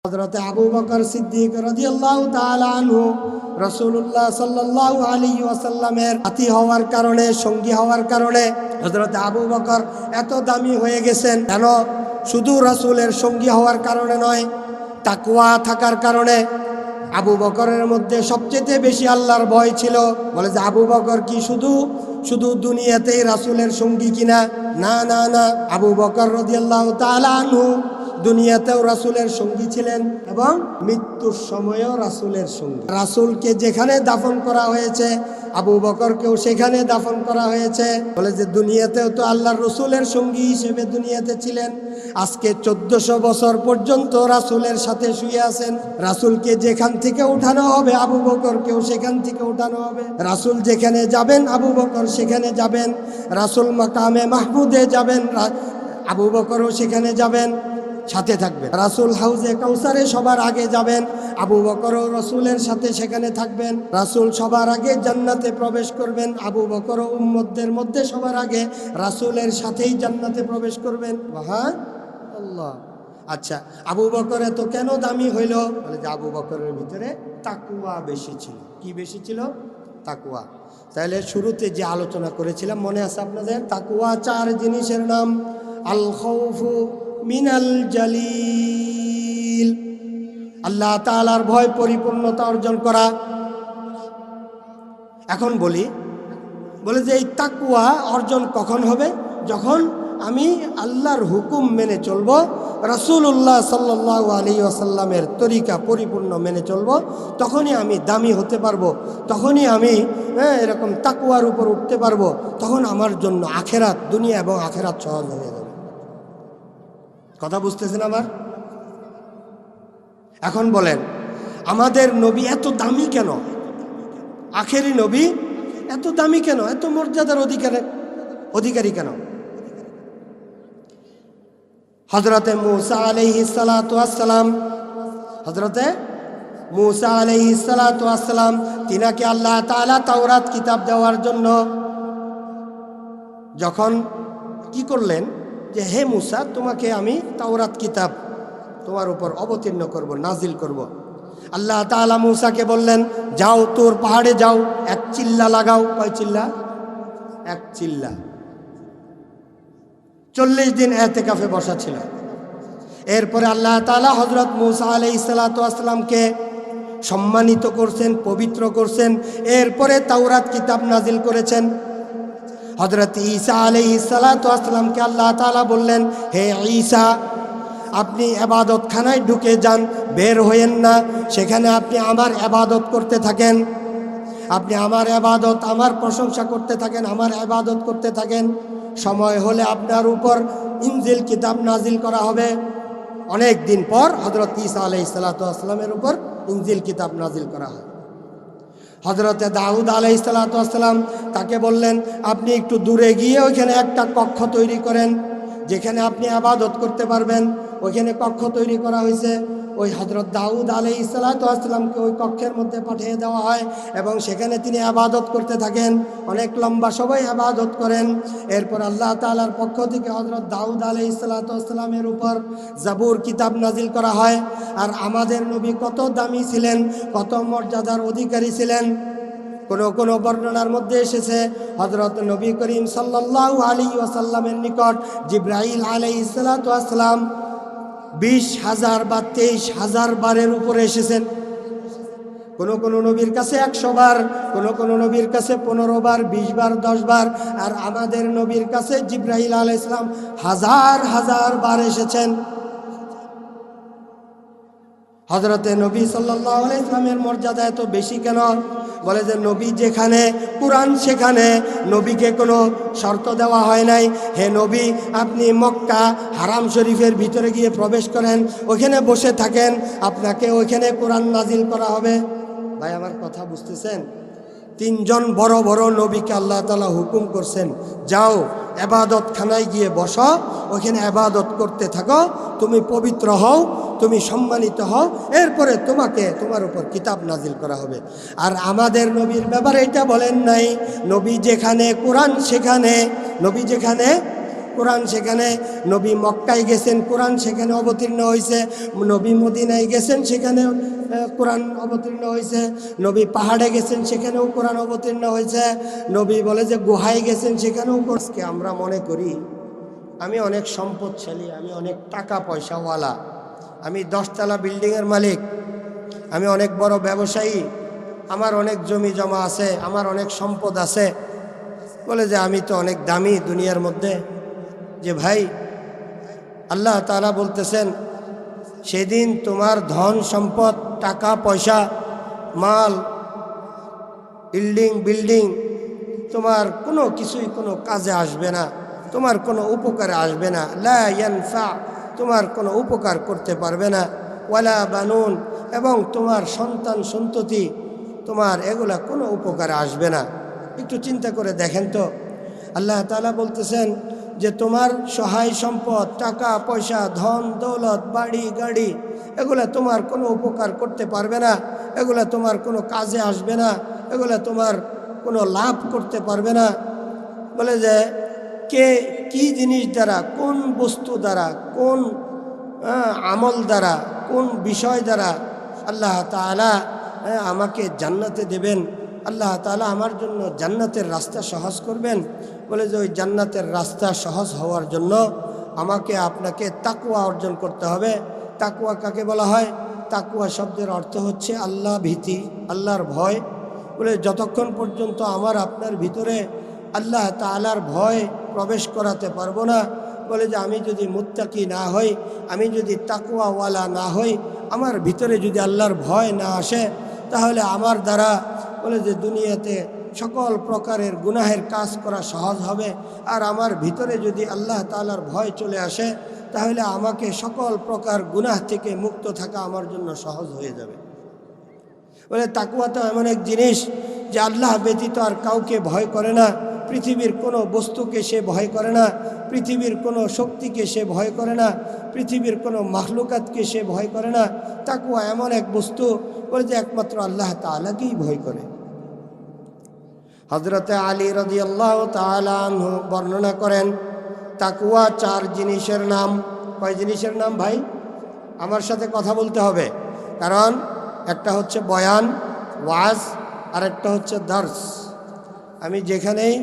হযরত আবু বকর সিদ্দিক রাদিয়াল্লাহু তাআলা আনহু রাসূলুল্লাহ সাল্লাল্লাহু আলাইহি ওয়াসাল্লামের সাথী হওয়ার কারণে, সঙ্গী হওয়ার কারণে হযরত আবু বকর এত দামি হয়ে গেছেন। কেন? শুধু রাসূলের সঙ্গী হওয়ার কারণে নয়, তাকওয়া থাকার কারণে। আবু বকরের মধ্যে সবচেয়ে বেশি আল্লাহর ভয় ছিল। বলে যে আবু বকর কি শুধু দুনিয়াতেই রাসূলের সঙ্গী কিনা? না না না, আবু বকর রাদিয়াল্লাহু তাআলা আনহু দুনিয়াতেও রাসূলের সঙ্গী ছিলেন এবং মৃত্যুর সময়ও রাসূলের সঙ্গী। রাসূলকে যেখানে দাফন করা হয়েছে আবু বকরকেও সেখানে দাফন করা হয়েছে। বলে যে দুনিয়াতেও তো আল্লাহর রাসূলের সঙ্গী হিসেবে দুনিয়াতে ছিলেন। আজকে 1400 বছর পর্যন্ত রাসূলের সাথে শুয়ে আছেন। রাসূলকে যেখান থেকে উঠানো হবে আবু বকরকেও সেখান থেকে উঠানো হবে। রাসূল যেখানে যাবেন আবু বকর সেখানে যাবেন। রাসূল মাকামে মাহমুদে যাবেন, আবু বকরও সেখানে যাবেন, সাথে থাকবেন। রাসূল হাউজে কাউসারে সবার আগে যাবেন, আবু বকরও রাসূলের সাথে সেখানে থাকবেন। রাসূল সবার আগে জান্নাতে প্রবেশ করবেন, আবু বকরও উম্মতদের মধ্যে সবার আগে রাসূলের সাথেই জান্নাতে প্রবেশ করবেন। সুবহানাল্লাহ। আচ্ছা, আবু বকর এত কেন দামি হইল? বলে যে আবু বকরের ভিতরে তাকওয়া বেশি ছিল। কি বেশি ছিল? তাকওয়া। তাহলে শুরুতে যে আলোচনা করেছিলাম মনে আছে আপনাদের? তাকওয়া 4 জিনিসের নাম। আল খাউফু মিনাল জালিল, আল্লাহ তাআলার ভয় পরিপূর্ণতা অর্জন করা। এখন বলে যে এই তাকওয়া অর্জন কখন হবে? যখন আমি আল্লাহর হুকুম মেনে চলব, রাসূলুল্লাহ সাল্লাল্লাহু আলাইহি ওয়াসাল্লামের তরিকা পরিপূর্ণ মেনে চলব, তখনই আমি দামি হতে পারবো, তখনই আমি এরকম তাকওয়ার উপর উঠতে পারবো। তখন আমার জন্য আখেরাত, দুনিয়া এবং আখেরাত সহজ হয়ে যাবে। কথা বুঝতেছেন আমার? এখন বলেন, আমাদের নবী এত দামি কেন? আখেরি নবী এত দামি কেন? এত মর্যাদার অধিকারী কেন? হযরতে মূসা আলাইহিস সালাতু ওয়াস সালাম, হযরতে মূসা আলাইহিস সালাতু ওয়াস সালাম, তিনাকে আল্লাহ তাআলা তাওরাত কিতাব দেওয়ার জন্য যখন কি করলেন যে হে মূসা, তোমাকে আমি তাওরাত কিতাব তোমার উপর অবতীর্ণ করব, নাজিল করব। আল্লাহ তাআলা মূসাকে বললেন, যাও তোর পাহাড়ে যাও, এক চিল্লা লাগাও। কয় চিল্লা? এক চিল্লা। 40 দিন ইতিকাফে বসা ছিল। এরপরে আল্লাহ তাআলা হযরত মূসা আলাইহিস সালাতু ওয়াস সালামকে সম্মানিত করছেন, পবিত্র করছেন। এরপরে তাওরাত কিতাব নাজিল করেছেন। হযরত ঈসা আলাইহিস সালাতু ওয়াস সালামকে আল্লাহ তাআলা বললেন, হে ঈসা, আপনি ইবাদতখানায় ঢুকে যান, বের হইয়েন না। সেখানে আপনি আমার ইবাদত করতে থাকেন, আপনি আমার ইবাদত, আমার প্রশংসা করতে থাকেন, আমার ইবাদত করতে থাকেন। সময় হলে আপনার উপর ইনজিল কিতাব নাজিল করা হবে। অনেক দিন পর হযরত ঈসা আলাইহিস সালাতু ওয়াস সালামের উপর ইনজিল কিতাব নাজিল করা হয়। হযরতে দাউদ আলাইহিস সালাতু ওয়াস সালাম তাকে বললেন, আপনি একটু দূরে গিয়ে ওইখানে একটা কক্ষ তৈরি করেন, যেখানে আপনি ইবাদত করতে পারবেন। ওইখানে কক্ষ তৈরি করা হয়েছে। ওই হযরত দাউদ আলাইহিস সালাতু ওয়াস সালামকে ওই কক্ষের মধ্যে পাঠিয়ে দেওয়া হয় এবং সেখানে তিনি ইবাদত করতে থাকেন। অনেক লম্বা সময় ইবাদত করেন। এরপর আল্লাহ তাআলার পক্ষ থেকে হযরত দাউদ আলাইহিস সালাতু ওয়াস সালামের উপর জাবুর কিতাব নাজিল করা হয়। আর আমাদের নবী কত দামি ছিলেন, কত মর্যাদার অধিকারী ছিলেন। কোন বর্ণনার মধ্যে এসেছে হযরত নবী করিম সাল্লাল্লাহু আলাইহি ওয়াসাল্লামের নিকট জিবরাইল আলাইহিস সালাতু ওয়াস সালাম 20,000 বা 23,000 বারের উপরে এসেছেন। কোন নবীর কাছে 100 বার, কোন নবীর কাছে 15 বার, 20 বার, 10 বার। আর আমাদের নবীর কাছে জিবরাইল আলাইহিস সালাম হাজার বার এসেছেন। হযরতে নবী সাল্লাল্লাহু আলাইহি ওয়াসাল্লামের মর্যাদা এত বেশি কেন? বলে যে নবী যেখানে, কুরআন সেখানে। নবীকে কোনো শর্ত দেওয়া হয় নাই, হে নবী আপনি মক্কা হারাম শরীফের ভিতরে গিয়ে প্রবেশ করেন, ওইখানে বসে থাকেন, আপনাকে ওইখানে কোরআন নাজিল করা হবে। ভাই আমার কথা বুঝতেছেন? 3 বড় বড় নবীকে আল্লাহ তাআলা হুকুম করছেন, যাও ইবাদতখানায় গিয়ে বসো, ওইখানে ইবাদত করতে থাকো, তুমি পবিত্র হও, তুমি সম্মানিত হও, এরপরে তোমার উপর কিতাব নাজিল করা হবে। আর আমাদের নবীর ব্যাপারে এটা বলেন নাই, নবী যেখানে কোরআন সেখানে, নবী যেখানে কোরআন সেখানে, নবী মক্কায় গেছেন কোরআন সেখানে অবতীর্ণ হয়েছে, নবী মদিনায় গেছেন সেখানে কোরআন অবতীর্ণ হয়েছে, নবী পাহাড়ে গেছেন সেখানেও কোরআন অবতীর্ণ হয়েছে, নবী বলে যে গুহায় গেছেন সেখানেও। আজকে আমরা মনে করি আমি অনেক সম্পদশালী, আমি অনেক টাকা পয়সাওয়ালা, আমি 10তলা বিল্ডিংয়ের মালিক, আমি অনেক বড় ব্যবসায়ী, আমার অনেক জমি জমা আছে, আমার অনেক সম্পদ আছে, বলে যে আমি তো অনেক দামি দুনিয়ার মধ্যে। যে ভাই, আল্লাহ তাআলা বলতেছেন সেদিন তোমার ধন সম্পদ, টাকা পয়সা, মাল, বিল্ডিং তোমার কোনো কিছুই কোনো কাজে আসবে না, তোমার কোনো উপকারে আসবে না। লা ইয়ানফা, তোমার কোনো উপকার করতে পারবে না। ওয়ালা বানুন, এবং তোমার সন্তান সন্ততি তোমার এগুলা কোনো উপকারে আসবে না। একটু চিন্তা করে দেখেন তো, আল্লাহ তাআলা বলতেছেন যে তোমার সহায় সম্পদ, টাকা পয়সা, ধন দৌলত, বাড়ি গাড়ি, এগুলা তোমার কোনো উপকার করতে পারবে না, এগুলা তোমার কোনো কাজে আসবে না, এগুলা তোমার কোনো লাভ করতে পারবে না। বলে যে কে কি জিনিস দ্বারা, কোন বস্তু দ্বারা, কোন আমল দ্বারা, কোন বিষয় দ্বারা আল্লাহ তাআলা আমাকে জান্নাতে দেবেন, আল্লাহ তাআলা আমার জন্য জান্নাতের রাস্তা সহজ করবেন। বলে যে ওই জান্নাতের রাস্তা সহজ হওয়ার জন্য আমাকে আপনাকে তাকওয়া অর্জন করতে হবে। তাকওয়া কাকে বলা হয়? তাকওয়া শব্দের অর্থ হচ্ছে আল্লাহ ভীতি, আল্লাহর ভয়। বলে যতক্ষণ পর্যন্ত আমার আপনার ভিতরে আল্লাহ তাআলার ভয় প্রবেশ করাতে পারবো না, বলে যে আমি যদি মুত্তাকি না হই, আমি যদি তাকওয়াওয়ালা না হই, আমার ভিতরে যদি আল্লাহর ভয় না আসে, তাহলে আমার দ্বারা বলে যে দুনিয়াতে সকল প্রকারের গুনাহের কাজ করা সহজ হবে। আর আমার ভিতরে যদি আল্লাহ তাআলার ভয় চলে আসে, তাহলে আমাকে সকল প্রকার গুনাহ থেকে মুক্ত থাকা আমার জন্য সহজ হয়ে যাবে। বলে তাকওয়া তো এমন এক জিনিস যে আল্লাহ ব্যতীত আর কাউকে ভয় করে না, পৃথিবীর কোনো বস্তুকে সে ভয় করে না, পৃথিবীর কোনো শক্তিকে সে ভয় করে না, পৃথিবীর কোনো মাখলুকাতকে সে ভয় করে না। তাকওয়া এমন এক বস্তু, বলে যে একমাত্র আল্লাহ তাআলাকেই ভয় করে। হযরতে আলী রাদিয়াল্লাহু তাআলা আনহু বর্ণনা করেন তাকওয়া 4 জিনিসের নাম। কয় জিনিসের নাম ভাই? আমার সাথে কথা বলতে হবে, কারণ একটা হচ্ছে বয়ান, ওয়াজ, আর একটা হচ্ছে দর্স। আমি যেখানেই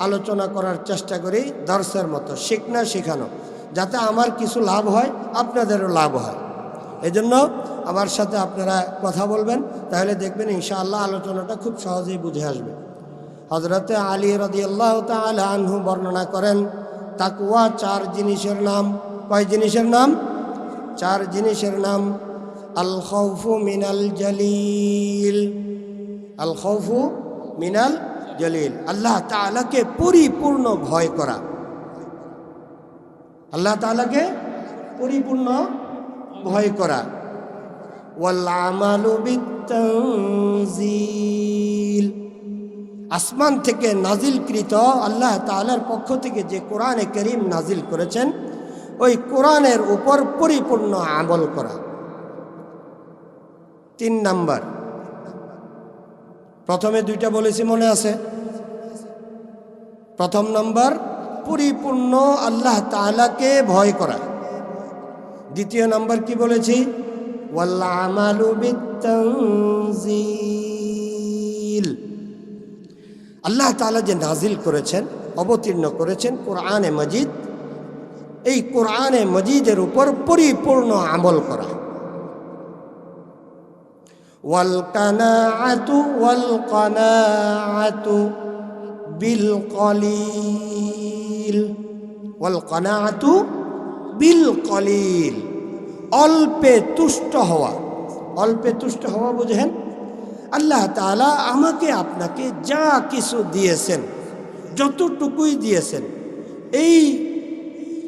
আলোচনা করার চেষ্টা করি দর্সের মতো, শিখনা শেখানো, যাতে আমার কিছু লাভ হয়, আপনাদেরও লাভ হয়। এজন্য আমার সাথে আপনারা কথা বলবেন, তাহলে দেখবেন ইনশাআল্লাহ আলোচনাটা খুব সহজেই বুঝে আসবে। হযরতে আলী রাদিয়াল্লাহু তাআলা আনহু বর্ণনা করেন তাকওয়া 4 জিনিসের নাম। কয় জিনিসের নাম? 4 জিনিসের নাম। আল খাউফু মিনাল জালিল, আল খাউফু মিনাল জালিল, আল্লাহ তাআলাকে পরিপূর্ণ ভয় করা, আল্লাহ তাআলাকে পরিপূর্ণ ভয় করা। ওয়াল আমালু বিত-তানজিল, আসমান থেকে নাজিলকৃত আল্লাহ তাআলার পক্ষ থেকে যে কোরআনে কারীম নাজিল করেছেন, ওই কোরআনের উপর পরিপূর্ণ আমল করা। 3 নাম্বার, প্রথমে 2টা বলেছি মনে আছে? প্রথম নাম্বার পরিপূর্ণ আল্লাহ তাআলাকে ভয় করা। দ্বিতীয় নাম্বার কি বলেছি? ওয়াল আমালু বিত-তানজিল, আল্লাহ তাআলা যে নাজিল করেছেন, অবতীর্ণ করেছেন কোরআনে মজিদ, এই কোরআনে মজিদের উপর পরিপূর্ণ আমল করা। ওয়াল কানাআতু বিল কলিল, ওয়াল কানাআতু বিল কলিল, অল্পে তুষ্ট হওয়া। অল্পে তুষ্ট হওয়া বুঝেন? আল্লাহ তাআলা আমাকে আপনাকে যা কিছু দিয়েছেন, যতটুকুই দিয়েছেন, এই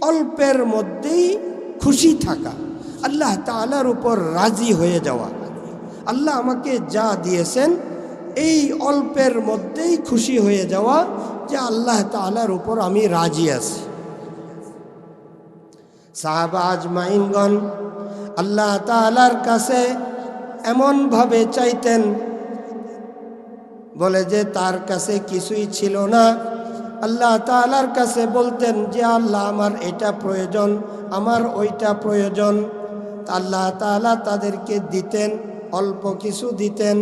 অল্পের মধ্যেই খুশি থাকা, আল্লাহ তাআলার উপর রাজি হয়ে যাওয়া। আল্লাহ আমাকে যা দিয়েছেন এই অল্পের মধ্যেই খুশি হয়ে যাওয়া, যে আল্লাহ তাআলার উপর আমি রাজি আছি। সাহাবা আজমাইনগণ আল্লাহ তাআলার কাছে এমনভাবে চাইতেন, বলে যে তার কাছে কিছুই ছিল না, আল্লাহ তাআলার কাছে বলতেন যে আল্লাহ আমার এটা প্রয়োজন, আমার ওইটা প্রয়োজন। আল্লাহ তাআলা তাদেরকে দিতেন, অল্প কিছু দিতেন।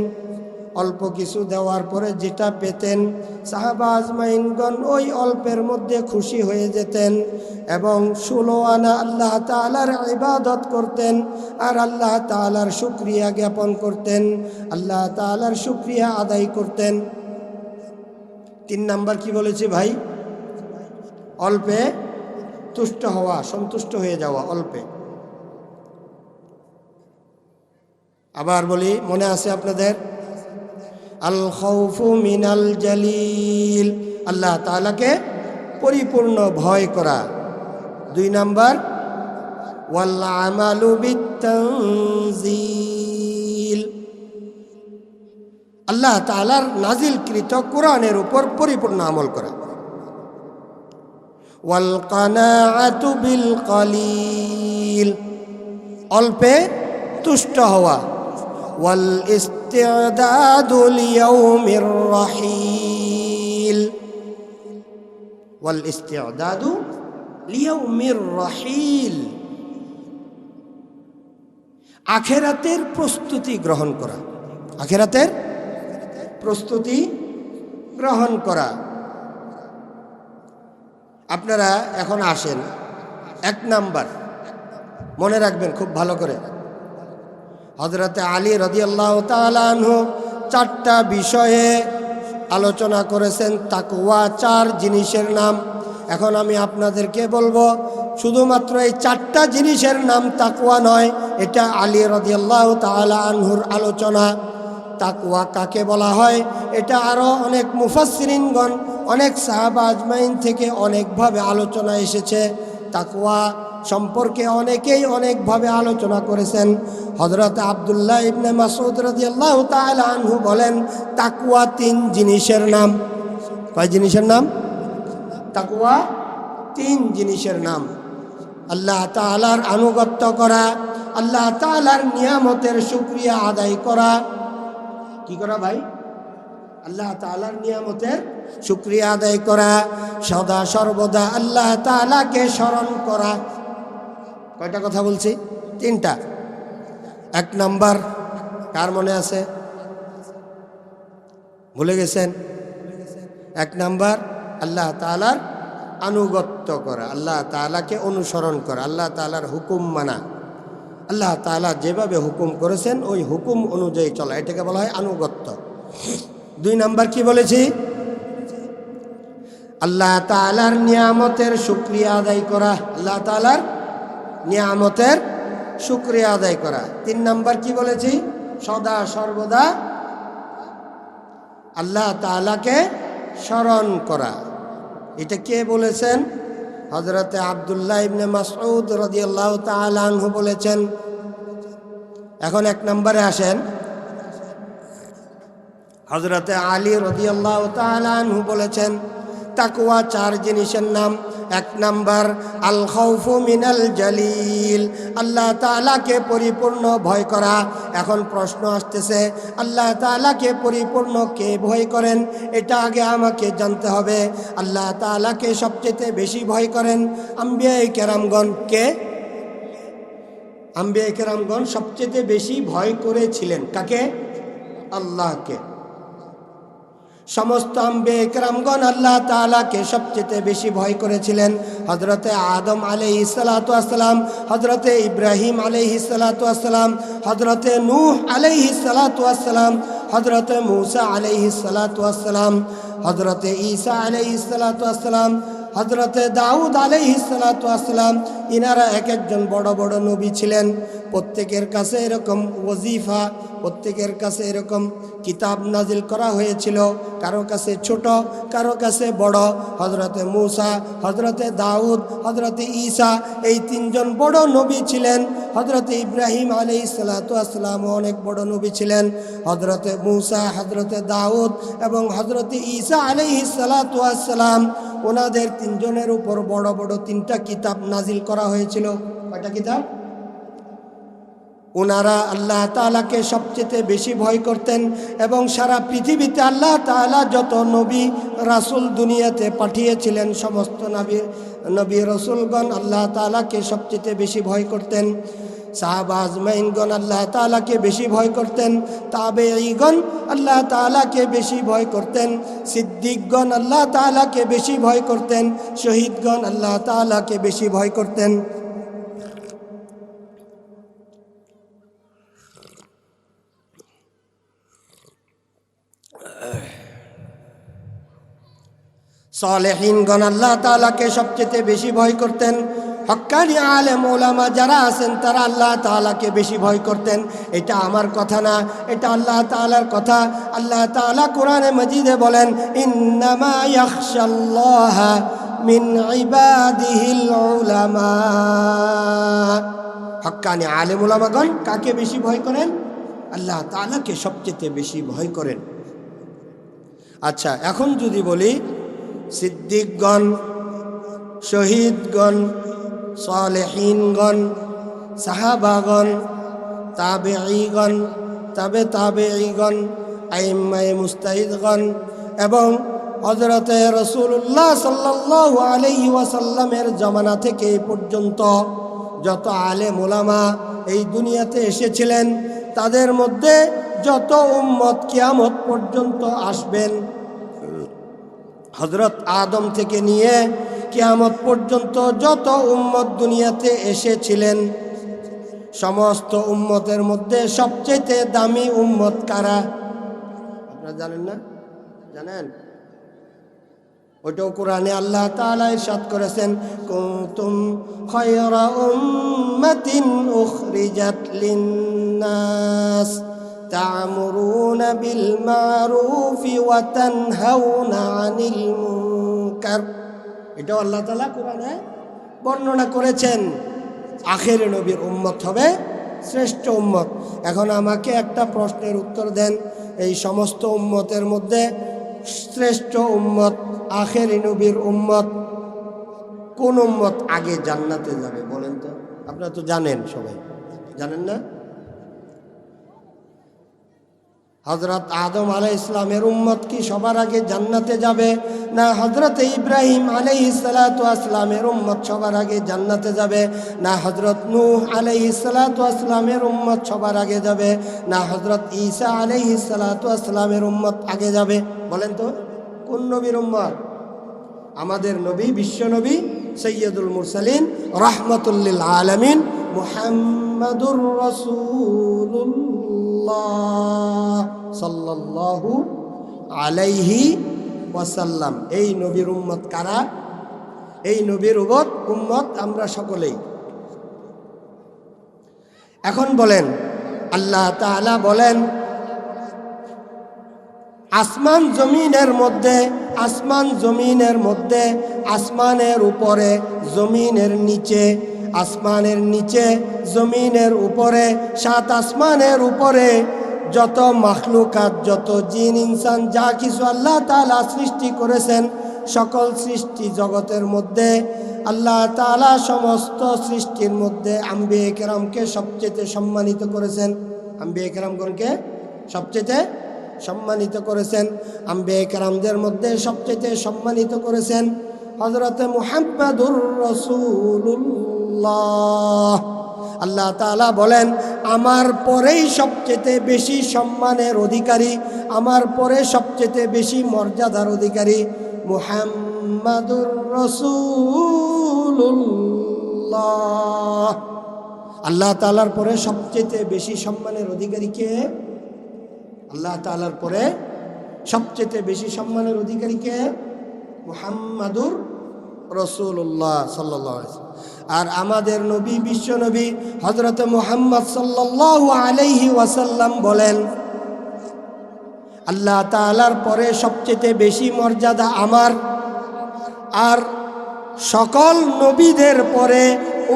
অল্প কিছু দেওয়ার পরে যেটা পেতেন সাহাবা আজমাইনগণ ওই অল্পের মধ্যে খুশি হয়ে যেতেন এবং 16 আনা আল্লাহ তাআলার ইবাদত করতেন আর আল্লাহ তাআলার শুকরিয়া জ্ঞাপন করতেন, আল্লাহ তাআলার শুকরিয়া আদায় করতেন। 3 নাম্বার কি বলেছি ভাই? অল্পে তুষ্ট হওয়া, সন্তুষ্ট হয়ে যাওয়া অল্পে। আবার বলি, মনে আছে আপনাদের? আল খাউফু মিনাল জালিল, আল্লাহ তাআলাকে পরিপূর্ণ ভয় করা। 2 নাম্বার ওয়াল আমালু বিত্তানজিল, আল্লাহ তাআলার নাজিলকৃত কোরআনের উপর পরিপূর্ণ আমল করা। ওয়াল কানাআতু বিল কলিল, অল্পে তুষ্ট হওয়া। ওয়াল ইস্তিদাদু লিয়াউমির রাহিল, ওয়াল ইস্তিদাদু লিয়াউমির রাহিল, আখিরাতের প্রস্তুতি গ্রহণ করা, আখিরাতের প্রস্তুতি গ্রহণ করা। আপনারা এখন আসেন 1 নাম্বার, মনে রাখবেন খুব ভালো করে। হযরতে আলী রাদিয়াল্লাহু তাআলা আনহু 4টা বিষয়ে আলোচনা করেছেন। তাকওয়া 4 জিনিসের নাম। এখন আমি আপনাদেরকে বলবো শুধুমাত্র এই 4টা জিনিসের নাম তাকওয়া নয়, এটা আলী রাদিয়াল্লাহু তাআলা আনহুর আলোচনা। তাকওয়া কাকে বলা হয় এটা আরও অনেক মুফাসসিরিনগণ, অনেক সাহাবা আজমাইন থেকে অনেকভাবে আলোচনা এসেছে। তাকওয়া সম্পর্কে অনেকেই অনেকভাবে আলোচনা করেছেন। হযরত আব্দুল্লাহ ইবনে মাসউদ রাদিয়াল্লাহু তাআলা আনহু বলেন তাকওয়া 3 জিনিসের নাম। কয় জিনিসের নাম? তাকওয়া 3 জিনিসের নাম। আল্লাহ তাআলার আনুগত্য করা, আল্লাহ তাআলার নিয়ামতের শুকরিয়া আদায় করা। কি করা ভাই? আল্লাহ তাআলার নিয়ামতের শুকরিয়া আদায় করা, সদা সর্বদা আল্লাহ তাআলাকে স্মরণ করা। কয়টা কথা বলছি? 3টা। 1 নাম্বার কার মনে আছে? ভুলে গেছেন? 1 নাম্বার আল্লাহ তাআলার আনুগত্য করা, আল্লাহ তাআলাকে অনুসরণ করা, আল্লাহ তাআলার হুকুম মানা, আল্লাহ তাআলা যেভাবে হুকুম করেছেন ওই হুকুম অনুযায়ী চলা, এটাকে বলা হয় আনুগত্য। 2 নাম্বার কি বলেছি? আল্লাহ তাআলার নিয়ামতের শুকরিয়া আদায় করা, আল্লাহ তাআলার নিয়ামতের শুকরিয়া আদায় করা। 3 নাম্বার কি বলেছি? সদা সর্বদা আল্লাহ তাআলাকে স্মরণ করা। এটা কে বলেছেন? হযরতে আব্দুল্লাহ ইবনে মাসউদ রাদিয়াল্লাহু তাআলা আনহু বলেছেন। এখন 1 নম্বরে আসেন। হযরতে আলী রাদিয়াল্লাহু তাআলা আনহু বলেছেন তাকওয়া 4 জিনিসের নাম। 1 নাম্বার আল খাউফু মিনাল জালিল, আল্লাহ তাআলাকে পরিপূর্ণ ভয় করা। এখন প্রশ্ন আসতেছে, আল্লাহ তাআলাকে পরিপূর্ণ কে ভয় করেন? এটা আগে আমাকে জানতে হবে। আল্লাহ তাআলাকে সবচেয়ে বেশি ভয় করেন আম্বিয়ায়ে কেরামগণ। কে? আম্বিয়ায়ে কেরামগণ সবচেয়ে বেশি ভয় করেছিলেন কাকে? আল্লাহকে। সমস্ত আম্বিয়া কেরামগণ আল্লাহ তাআলাকে সবচেয়ে বেশি ভয় করেছিলেন। হযরতে আদম আলাইহিস সালাতু ওয়াস সালাম, হযরতে ইব্রাহিম আলাইহিস সালাতু ওয়াস সালাম, হযরতে নূহ আলাইহিস সালাতু ওয়াস সালাম, হযরতে মূসা আলাইহিস সালাতু ওয়াস সালাম, হযরতে ঈসা আলাইহিস সালাতু ওয়াস সালাম, হযরতে দাউদ আলাইহিস সালাতু ওয়াস সালাম। ইনারা এক একজন বড় বড় নবী ছিলেন। প্রত্যেকের কাছে এরকম ওয়াজিফা, প্রত্যেকের কাছে এরকম কিতাব নাজিল করা হয়েছিল। কারো কাছে ছোট, কারো কাছে বড়। হযরতে মূসা, হযরতে দাউদ, হযরতে ঈসা, এই 3 জন বড় নবী ছিলেন। হযরতে ইব্রাহিম আলাইহিস সালাতু ওয়াস সালাম অনেক বড় নবী ছিলেন। হযরতে মূসা, হযরতে দাউদ এবং হযরতে ঈসা আলাইহিস সালাতু ওয়াস সালাম, ওনাদের 3 জনের উপর বড় বড় 3টা কিতাব নাজিল করা হয়েছিল। কয়টা কিতাব? ওনারা আল্লাহ তাআলাকে সবচেয়ে বেশি ভয় করতেন এবং সারা পৃথিবীতে আল্লাহ তাআলা যত নবী রাসূল দুনিয়াতে পাঠিয়েছিলেন সমস্ত নবী রাসূলগণ আল্লাহ তাআলাকে সবচেয়ে বেশি ভয় করতেন। সাহাবা আজমাইনগণ আল্লাহ তাআলাকে বেশি ভয় করতেন, তাবেঈগণ আল্লাহ তাআলাকে বেশি ভয় করতেন, সিদ্দিকগণ আল্লাহ তাআলাকে বেশি ভয় করতেন, শহীদগণ আল্লাহ তাআলাকে বেশি ভয় করতেন। সালেহীনগণ আল্লাহ তাআলাকে সবচেয়ে বেশি ভয় করতেন। হক্কানি আলেম ওলামা যারা আছেন তারা আল্লাহ তাআলাকে বেশি ভয় করতেন। এটা আমার কথা না, এটা আল্লাহ তাআলার কথা। আল্লাহ তাআলা কোরআনে মাজিদে বলেন, ইন্নামা ইয়াখশাল্লাহা মিন ইবাদিহিল উলামা। হক্কানি আলেম ওলামাগণ কাকে বেশি ভয় করেন? আল্লাহ তাআলাকে সবচেয়ে বেশি ভয় করেন। আচ্ছা, এখন যদি বলি সিদ্দিকগণ, শহীদগণ, সালেহীনগণ, সাহাবাগণ, তাবেঈগণ, তাবেঈগণ, আইম্মায়ে মুজতাহিদগণ এবং হযরতে রাসূলুল্লাহ সাল্লাল্লাহু আলাইহি ওয়াসাল্লামের জামানা থেকে এই পর্যন্ত যত আলেম ওলামা এই দুনিয়াতে এসেছিলেন তাদের মধ্যে যত উম্মত কিয়ামত পর্যন্ত আসবেন, হযরত আদম থেকে নিয়ে কিয়ামত পর্যন্ত যত উম্মত দুনিয়াতে এসেছিলেন সমস্ত উম্মতের মধ্যে সবচেয়ে দামি উম্মত কারা? আপনারা জানেন না? জানেন? ওইটাও কোরআনে আল্লাহ তাআলা ইরশাদ করেছেন, কুনতুম খায়রা উম্মাতিন উখরিজাত লিন-নাস তা'মুরুনা বিল মা'রুফি ওয়া তানহাউনা আনিল মুনকার। এটাও আল্লাহ তাআলা কোরআনে বর্ণনা করেছেন। আখেরি নবীর উম্মত হবে শ্রেষ্ঠ উম্মত। এখন আমাকে একটা প্রশ্নের উত্তর দেন, এই সমস্ত উম্মতের মধ্যে শ্রেষ্ঠ উম্মত আখেরি নবীর উম্মত কোন উম্মত আগে জান্নাতে যাবে বলেন তো? আপনারা তো জানেন, সবাই জানেন না? হযরত আদম আলাইহিস সালামের উম্মত কি সবার আগে জান্নাতে যাবে, না হযরত ইব্রাহিম আলাইহিস সালাতু ওয়াস সালামের উম্মত সবার আগে জান্নাতে যাবে, না হযরত নূহ আলাইহিস সালাতু ওয়াস সালামের উম্মত সবার আগে যাবে, না হযরত ঈসা আলাইহিস সালাতু ওয়াস সালামের উম্মত আগে যাবে বলেন তো? কোন নবীর উম্মত? আমাদের নবী, বিশ্ব নবী, সৈয়দুল মুরসালিন, রাহমাতুল লিল আলামিন, মুহাম্মাদুর রাসূলুল্লাহ সাল্লাল্লাহু আলাইহি ওয়াসাল্লাম। এই নবীর উম্মত কারা? এই নবীর উম্মত আমরা সকলেই। এখন বলেন, আল্লাহ তাআলা বলেন আসমান জমিনের মধ্যে, আসমান জমিনের মধ্যে, আসমানের উপরে, জমিনের নিচে, আসমানের নিচে, জমিনের উপরে, সাত আসমানের উপরে যত মাখলুকাত, যত জিন ইনসান যা কিছু আল্লাহ তাআলা সৃষ্টি করেছেন, সকল সৃষ্টি জগতের মধ্যে আল্লাহ তাআলা সমস্ত সৃষ্টির মধ্যে আম্বিয়া কেরামকে সবচেয়ে সম্মানিত করেছেন। আম্বিয়া কেরামগণকে সবচেয়ে সম্মানিত করেছেন। আম্বিয়া কেরামদের মধ্যে সবচেয়ে সম্মানিত করেছেন হযরতে মুহাম্মাদুর রাসূলুল্লাহ। আল্লাহ তাআলা বলেন, আমার পরেই সবচেয়ে বেশি সম্মানের অধিকারী, আমার পরে সবচেয়ে বেশি মর্যাদার অধিকারী মুহাম্মাদুর রাসূলুল্লাহ। আল্লাহ তাআলার পরে সবচেয়ে বেশি সম্মানের অধিকারী কে? আল্লাহ তাআলার পরে সবচেয়ে বেশি সম্মানের অধিকারী কে? মুহাম্মাদুর রাসূলুল্লাহ সাল্লাল্লাহু আলাইহি ওয়াসাল্লাম। আর আমাদের নবী, বিশ্ব নবী হযরত মুহাম্মদ সাল্লাল্লাহু আলাইহি ওয়াসাল্লাম বলেন, আল্লাহ তাআলার পরে সবচেয়ে বেশি মর্যাদা আমার, আর সকল নবীদের পরে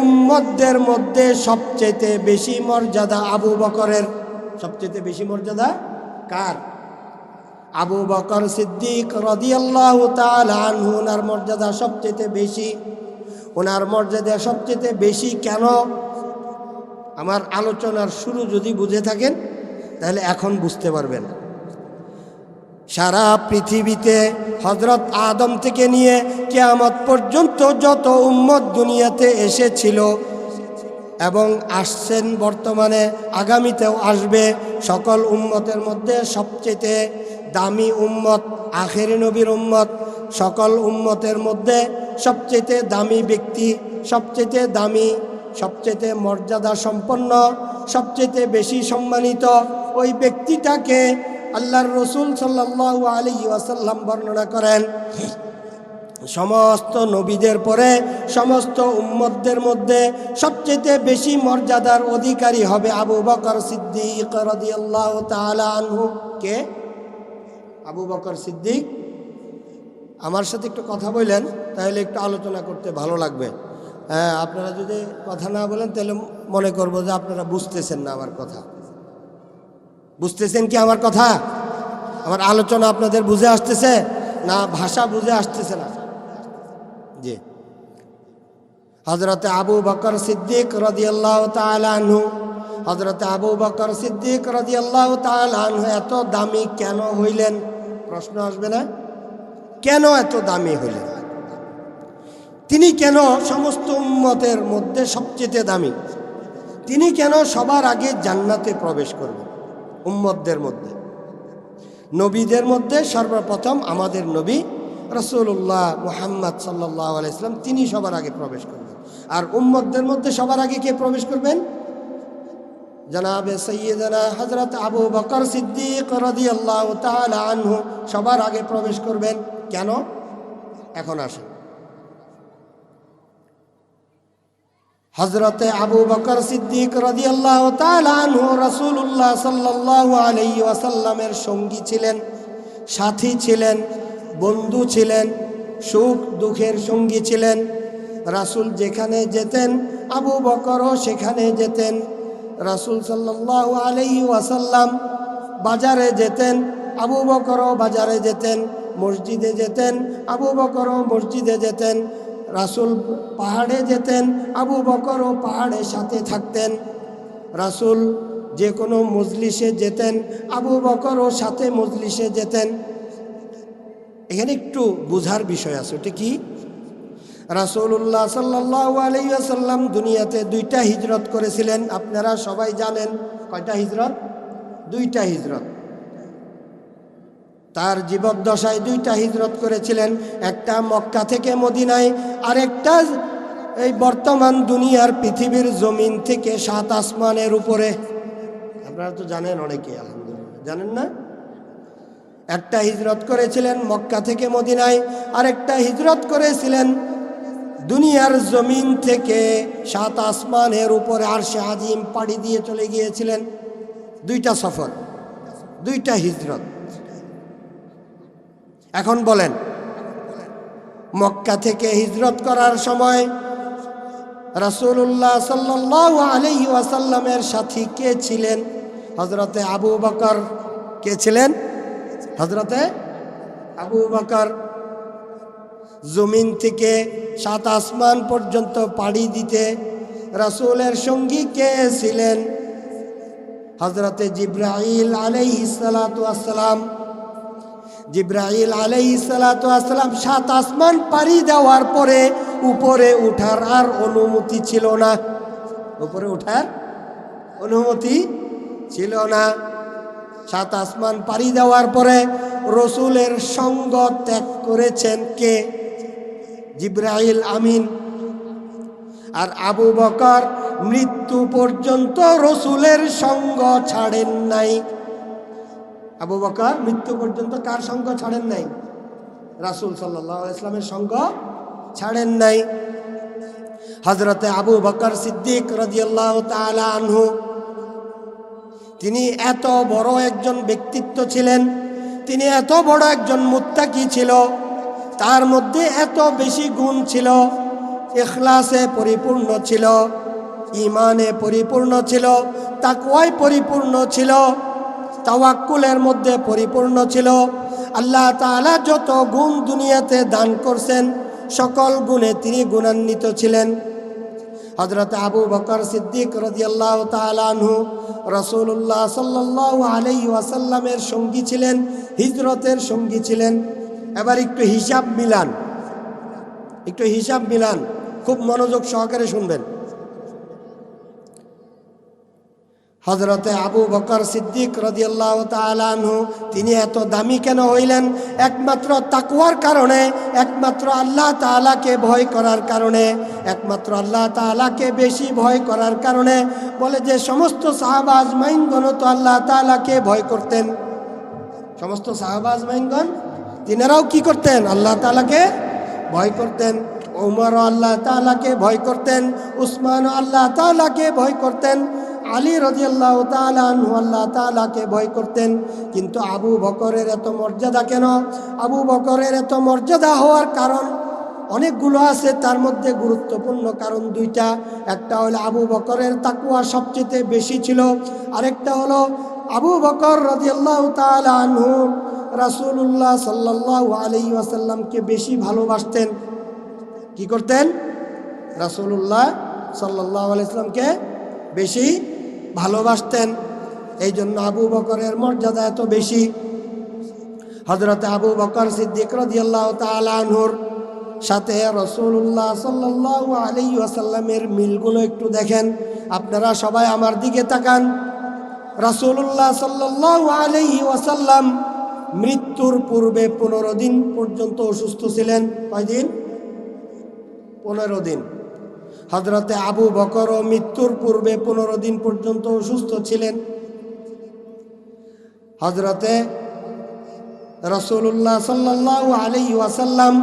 উম্মতদের মধ্যে সবচেয়ে বেশি মর্যাদা আবু বকরের। সবচেয়ে বেশি মর্যাদা কার? আবু বকর সিদ্দিক রাদিয়াল্লাহু তাআলা আনহু। ওনার মর্যাদা সবচেয়ে বেশি। ওনার মর্যাদা সবচেয়ে বেশি কেন? আমার আলোচনার শুরু যদি বুঝে থাকেন তাহলে এখন বুঝতে পারবেন। সারা পৃথিবীতে হযরত আদম থেকে নিয়ে কিয়ামত পর্যন্ত যত উম্মত দুনিয়াতে এসেছিল এবং আসছেন, বর্তমানে আগামীতেও আসবে, সকল উম্মতের মধ্যে সবচেয়ে দামি উম্মত আখেরি নবীর উম্মত। সকল উম্মতের মধ্যে সবচেয়ে দামি ব্যক্তি, সবচেয়ে দামি, সবচেয়ে মর্যাদা সম্পন্ন, সবচেয়ে বেশি সম্মানিত ওই ব্যক্তিটাকে আল্লাহর রসুল সাল্লাল্লাহু আলাইহি ওয়াসাল্লাম বর্ণনা করেন। সমস্ত নবীদের পরে সমস্ত উম্মতদের মধ্যে সবচেয়ে বেশি মর্যাদার অধিকারী হবে আবু বকর সিদ্দিক রাদিয়াল্লাহু তাআলা আনহু। কে? আবু বকর সিদ্দিক। আমার সাথে একটু কথা বললেন তাহলে একটু আলোচনা করতে ভালো লাগবে। হ্যাঁ, আপনারা যদি কথা না বলেন তাহলে মনে করব যে আপনারা বুঝতেছেন না আমার কথা। বুঝতেছেন কি আমার কথা? আমার আলোচনা আপনাদের বুঝে আসতেছে না ভাষা বুঝে আসতেছে না? জি। হযরতে আবু বকর সিদ্দিক রাদিয়াল্লাহু তাআলা আনহু, হযরতে আবু বকর সিদ্দিক রাদিয়াল্লাহু তাআলা আনহু এত দামি কেন হইলেন? প্রশ্ন আসবে না? কেন এত দামি হইলেন? তিনি কেন সমস্ত উম্মতের মধ্যে সবচেয়ে দামি? তিনি কেন সবার আগে জান্নাতে প্রবেশ করবেন? উম্মতদের মধ্যে, নবীদের মধ্যে সর্বপ্রথম আমাদের নবী রাসূলুল্লাহ মুহাম্মদ সাল্লাল্লাহু আলাইহি ওয়াসাল্লাম, তিনি সবার আগে প্রবেশ করবেন। আর উম্মতদের মধ্যে সবার আগে কে প্রবেশ করবেন? জনাবে সাইয়্যিদানা হযরত আবু বকর সিদ্দিক রাদিয়াল্লাহু তাআলা আনহু সবার আগে প্রবেশ করবেন। কেন? এখন আসেন। হযরতে আবু বকর সিদ্দিক রাদিয়াল্লাহু তাআলা আনহু রাসূলুল্লাহ সাল্লাল্লাহু আলাইহি ওয়াসাল্লামের সঙ্গী ছিলেন, সাথী ছিলেন, বন্ধু ছিলেন, সুখ দুঃখের সঙ্গী ছিলেন। রাসূল যেখানে যেতেন আবু বকরও সেখানে যেতেন। রাসূল সাল্লাল্লাহু আলাইহি ওয়াসাল্লাম বাজারে যেতেন, আবু বকরও বাজারে যেতেন। মসজিদে যেতেন, আবু বকরও মসজিদে যেতেন। রাসূল পাহাড়ে যেতেন, আবু বকরও পাহাড়ের সাথে থাকতেন। রাসূল যে কোনো মজলিসে যেতেন, আবু বকরও সাথে মজলিসে যেতেন। এখানে একটু বুঝার বিষয় আছে। ওটা কি? রাসূলুল্লাহ সাল্লাল্লাহু আলাইহি ওয়াসাল্লাম দুনিয়াতে 2টা হিজরত করেছিলেন। আপনারা সবাই জানেন। কয়টা হিজরত? 2টা হিজরত। তার জীবদ্দশায় 2টা হিজরত করেছিলেন। একটা মক্কা থেকে মদিনায়, আরেকটা এই বর্তমান দুনিয়ার পৃথিবীর জমিন থেকে 7 আসমানের উপরে। আপনারা তো জানেন অনেকে, আলহামদুলিল্লাহ। জানেন না? একটা হিজরত করেছিলেন মক্কা থেকে মদিনায়, আরেকটা হিজরত করেছিলেন দুনিয়ার জমিন থেকে 7 আসমানের উপরে আরশে আজিম পাড়ি দিয়ে চলে গিয়েছিলেন। 2টা সফর, 2টা হিজরত। এখন বলেন, মক্কা থেকে হিজরত করার সময় রাসূলুল্লাহ সাল্লাল্লাহু আলাইহি ওয়াসাল্লামের সাথী কে ছিলেন? হযরতে আবু বকর। কে ছিলেন? হযরতে আবু বকর। জমিন থেকে 7 আসমান পর্যন্ত পাড়ি দিতে রাসূলের সঙ্গী কে ছিলেন? হযরতে জিবরাইল আলাইহিস সালাতু ওয়াস সালাম। জিবরাইল আলাইহিস সালাতু ওয়াস সালাম 7 আসমান পাড়ি দেওয়ার পরে উপরে ওঠার আর অনুমতি ছিল না। উপরে ওঠার অনুমতি ছিল না। 7 আসমান পাড়ি দেওয়ার পরে রসুলের সঙ্গ ত্যাগ করেছেন কে? জিবরাইল আমিন। আর আবু বকর মৃত্যু পর্যন্ত রসুলের সঙ্গ ছাড়েন নাই। আবু বকর মৃত্যু পর্যন্ত কার সঙ্গ ছাড়েন নাই? রাসূল সাল্লাল্লাহু আলাইহি ওয়াসাল্লামের সঙ্গ ছাড়েন নাই। হযরতে আবু বকর সিদ্দিক রাদিয়াল্লাহু তাআলা আনহু, তিনি এত বড় একজন ব্যক্তিত্ব ছিলেন, তিনি এত বড় একজন মুত্তাকি ছিল, তার মধ্যে এত বেশি গুণ ছিল। ইখলাসে পরিপূর্ণ ছিল, ঈমানে পরিপূর্ণ ছিল, তাকওয়ায় পরিপূর্ণ ছিল, তাওয়াক্কুলের মধ্যে পরিপূর্ণ ছিল। আল্লাহ তাআলা যত গুণ দুনিয়াতে দান করছেন সকল গুণে তিনি গুণান্বিত ছিলেন। হযরত আবু বকর সিদ্দিক রাদিয়াল্লাহু তাআলা আনহু রাসূলুল্লাহ সাল্লাল্লাহু আলাইহি ওয়াসাল্লামের সঙ্গী ছিলেন, হিজরতের সঙ্গী ছিলেন। এবার একটু হিসাব মিলান, খুব মনোযোগ সহকারে শুনবেন। হযরতে আবু বকর সিদ্দিক রাদিয়াল্লাহু তাআলা আনহু তিনি এত দামি কেন হইলেন? একমাত্র তাকওয়ার কারণে, একমাত্র আল্লাহ তাআলাকে ভয় করার কারণে, একমাত্র আল্লাহ তাআলাকে বেশি ভয় করার কারণে। বলে যে সমস্ত সাহাবা আজমাইনগণ তো আল্লাহ তাআলাকে ভয় করতেন। সমস্ত সাহাবা আজমাইনগণ তিনারাও কি করতেন? আল্লাহ তাআলাকে ভয় করতেন। ওমরও আল্লাহ তাআলাকে ভয় করতেন, উসমানও আল্লাহ তাআলাকে ভয় করতেন, আলী রাদিয়াল্লাহু তাআলা আনহু আল্লাহ তাআলাকে ভয় করতেন। কিন্তু আবু বকরের এত মর্যাদা কেন? আবু বকরের এত মর্যাদা হওয়ার কারণ অনেকগুলো আছে, তার মধ্যে গুরুত্বপূর্ণ কারণ দুইটা। একটা হলো আবু বকরের তাকওয়া সবচেয়ে বেশি ছিল, আরেকটা হলো আবু বকর রাদিয়াল্লাহু তাআলা আনহু রাসূলুল্লাহ সাল্লাল্লাহু আলাইহি ওয়াসাল্লামকে বেশি ভালোবাসতেন। কি করতেন? রাসূলুল্লাহ সাল্লাল্লাহু আলাইহি ওয়াসাল্লামকে বেশি ভালোবাসতেন। এই জন্য আবু বকরের মর্যাদা এত বেশি। হযরত আবু বকর সিদ্দিক রাদিয়াল্লাহু তাআলা আনহুর সাথে রাসূলুল্লাহ সাল্লাল্লাহু আলাইহি ওয়াসাল্লামের মিলগুলো একটু দেখেন। আপনারা সবাই আমার দিকে তাকান। রাসূলুল্লাহ সাল্লাল্লাহু আলাইহি ওয়াসাল্লাম মৃত্যুর পূর্বে 15 দিন পর্যন্ত অসুস্থ ছিলেন। কয় দিন? 15 দিন। হযরতে আবু বকরও মৃত্যুর পূর্বে 15 দিন পর্যন্ত অসুস্থ ছিলেন। হযরতে রাসূলুল্লাহ সাল্লাল্লাহু আলাইহি ওয়াসাল্লাম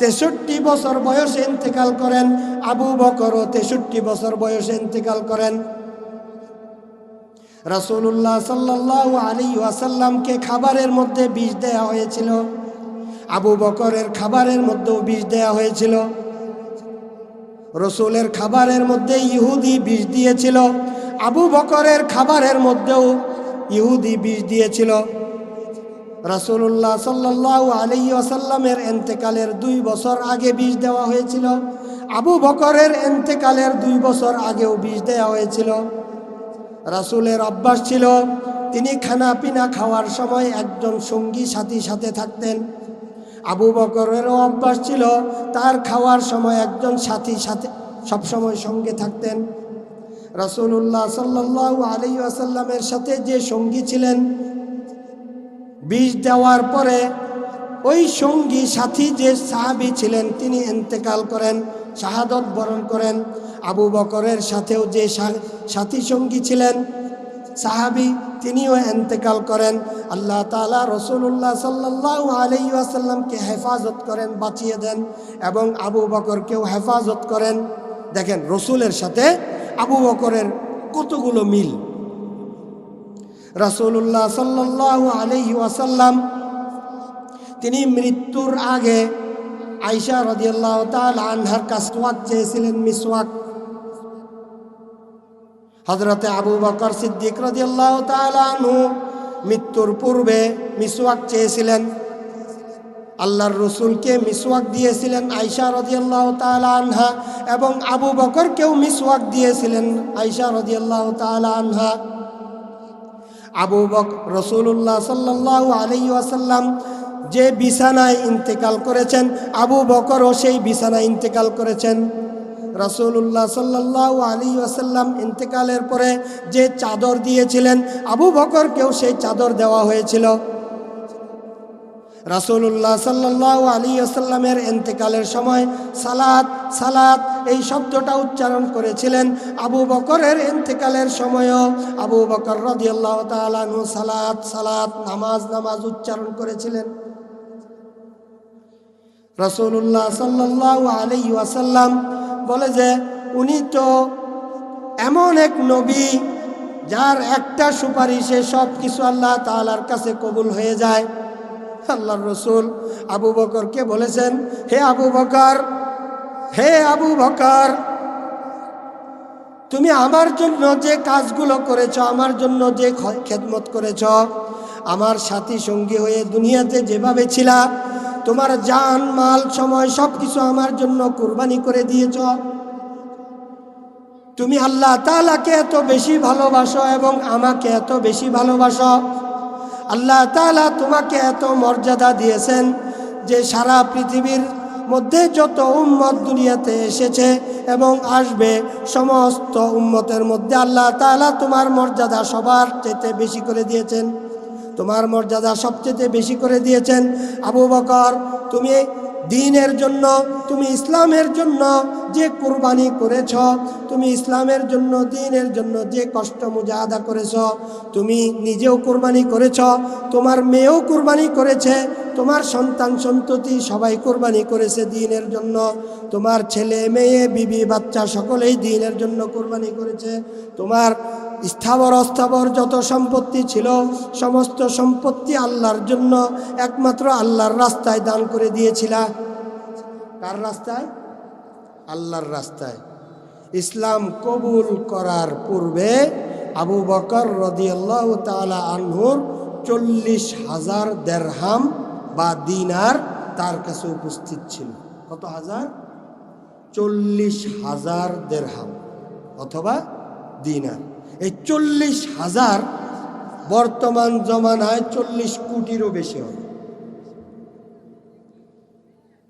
63 বছর বয়সে ইন্তেকাল করেন। আবু বকরও 63 বছর বয়সে ইন্তেকাল করেন। রাসূলুল্লাহ সাল্লাল্লাহু আলাইহি ওয়াসাল্লামকে খাবারের মধ্যে বিষ দেয়া হয়েছিল, আবু বকরের খাবারের মধ্যেও বিষ দেয়া হয়েছিল। রসুলের খাবারের মধ্যে ইহুদি বিষ দিয়েছিল, আবু বকরের খাবারের মধ্যেও ইহুদি বিষ দিয়েছিল। রাসূলুল্লাহ সাল্লাল্লাহু আলাইহি ওয়াসাল্লামের ইন্তেকালের 2 বছর আগে বিষ দেওয়া হয়েছিল, আবু বকরের ইন্তেকালের 2 বছর আগেও বিষ দেওয়া হয়েছিল। রাসূলের অভ্যাস ছিল তিনি খানা পিনা খাওয়ার সময় একজন সঙ্গী সাথী সাথে থাকতেন। আবু বকরেরও অভ্যাস ছিল তার খাওয়ার সময় একজন সাথী সাথে সবসময় সঙ্গে থাকতেন। রাসূলুল্লাহ সাল্লাল্লাহু আলাইহি ওয়াসাল্লামের সাথে যে সঙ্গী ছিলেন, বিষ দেওয়ার পরে ওই সঙ্গী সাথী যে সাহাবী ছিলেন তিনি ইন্তেকাল করেন, শাহাদত বরণ করেন। আবু বকরের সাথেও যে সাথী সঙ্গী ছিলেন সাহাবী তিনিও ইন্তেকাল করেন। আল্লাহ তাআলা রাসূলুল্লাহ সাল্লাল্লাহু আলাইহি ওয়াসাল্লামকে হেফাজত করেন, বাঁচিয়ে দেন এবং আবু বকরকেও হেফাজত করেন। দেখেন রসুলের সাথে আবু বকরের কতগুলো মিল। রাসূলুল্লাহ সাল্লাল্লাহু আলাইহি ওয়াসাল্লাম তিনি মৃত্যুর আগে আয়েশা রাদিয়াল্লাহু তাআলা আনহার কাছে মিসওয়াক চেয়েছিলেন, মিসওয়াক। হযরতে আবু বকর সিদ্দিক রাদিয়াল্লাহু তাআলা আনহু মৃত্যুর পূর্বে মিসওয়াক চেয়েছিলেন, আল্লাহর রসুলকে মিসওয়াক দিয়েছিলেন আয়েশা রাদিয়াল্লাহু তাআলা আনহা এবং আবু বকরকেও মিসওয়াক দিয়েছিলেন আয়েশা রাদিয়াল্লাহু তাআলা আনহা। আবু বকর রাসূলুল্লাহ সাল্লাল্লাহু আলাইহি ওয়াসাল্লাম যে বিছানায় ইন্তেকাল করেছেন, আবু বকরও সেই বিছানায় ইন্তেকাল করেছেন। রাসূলুল্লাহ সাল্লাল্লাহু আলাইহি ওয়াসাল্লাম ইন্তেকালের পরে যে চাদর দিয়েছিলেন, আবু বকরকেও সেই চাদর দেওয়া হয়েছিল। রাসূলুল্লাহ সাল্লাল্লাহু আলাইহি ওয়াসাল্লামের ইন্তেকালের সময় সালাত সালাত এই শব্দটা উচ্চারণ করেছিলেন। আবু বকরের ইন্তেকালের সময়ও আবু বকর রাদিয়াল্লাহু তাআলা আনহু সালাত সালাত নামাজ নামাজ উচ্চারণ করেছিলেন। রাসূলুল্লাহ সাল্লাল্লাহু আলাইহি ওয়াসাল্লাম বলে যে উনি তো এমন এক নবী যার একটা সুপারিশে সব কিছু আল্লাহ তাআলার কাছে কবুল হয়ে যায়। আল্লাহর রসুল আবু বকরকে বলেছেন, হে আবু বকর, হে আবু বকর, তুমি আমার জন্য যে কাজগুলো করেছ, আমার জন্য যে খেদমত করেছ, আমার সাথী সঙ্গী হয়ে দুনিয়াতে যেভাবে ছিলা, তোমার জান মাল সময় সব কিছু আমার জন্য কুরবানি করে দিয়েছ। তুমি আল্লাহ তাআলাকে এত বেশি ভালোবাসো এবং আমাকে এত বেশি ভালোবাসো, আল্লাহ তাআলা তোমাকে এত মর্যাদা দিয়েছেন যে সারা পৃথিবীর মধ্যে যত উম্মত দুনিয়াতে এসেছে এবং আসবে সমস্ত উম্মতের মধ্যে আল্লাহ তাআলা তোমার মর্যাদা সবার চেয়ে বেশি করে দিয়েছেন। তোমার মর্যাদা সবচেয়ে বেশি করে দিয়েছেন। আবু বকর, তুমি দ্বীনের জন্য, তুমি ইসলামের জন্য যে কুরবানি করেছ, তুমি ইসলামের জন্য দ্বীনের জন্য যে কষ্ট মুজাহাদা করেছ, তুমি নিজেও কুরবানি করেছ, তোমার মেয়েও কুরবানি করেছে, তোমার সন্তান সন্ততি সবাই কুরবানি করেছে দ্বীনের জন্য, তোমার ছেলে মেয়ে বিবি বাচ্চা সকলেই দ্বীনের জন্য কুরবানি করেছে। তোমার স্থাবর অস্থাবর যত সম্পত্তি ছিল সমস্ত সম্পত্তি আল্লাহর জন্য একমাত্র আল্লাহর রাস্তায় দান করে দিয়েছিলা। কার রাস্তায়? আল্লাহর রাস্তায়। ইসলাম কবুল করার পূর্বে আবু বকর রাদিয়াল্লাহু তাআলা আনহুর 40,000 দিরহাম বা দিনার তার কাছে উপস্থিত ছিল। কত হাজার? 40,000 দিরহাম অথবা দিনার। এই 40,000 বর্তমান জমানায় 40 কোটিরও বেশি হবে।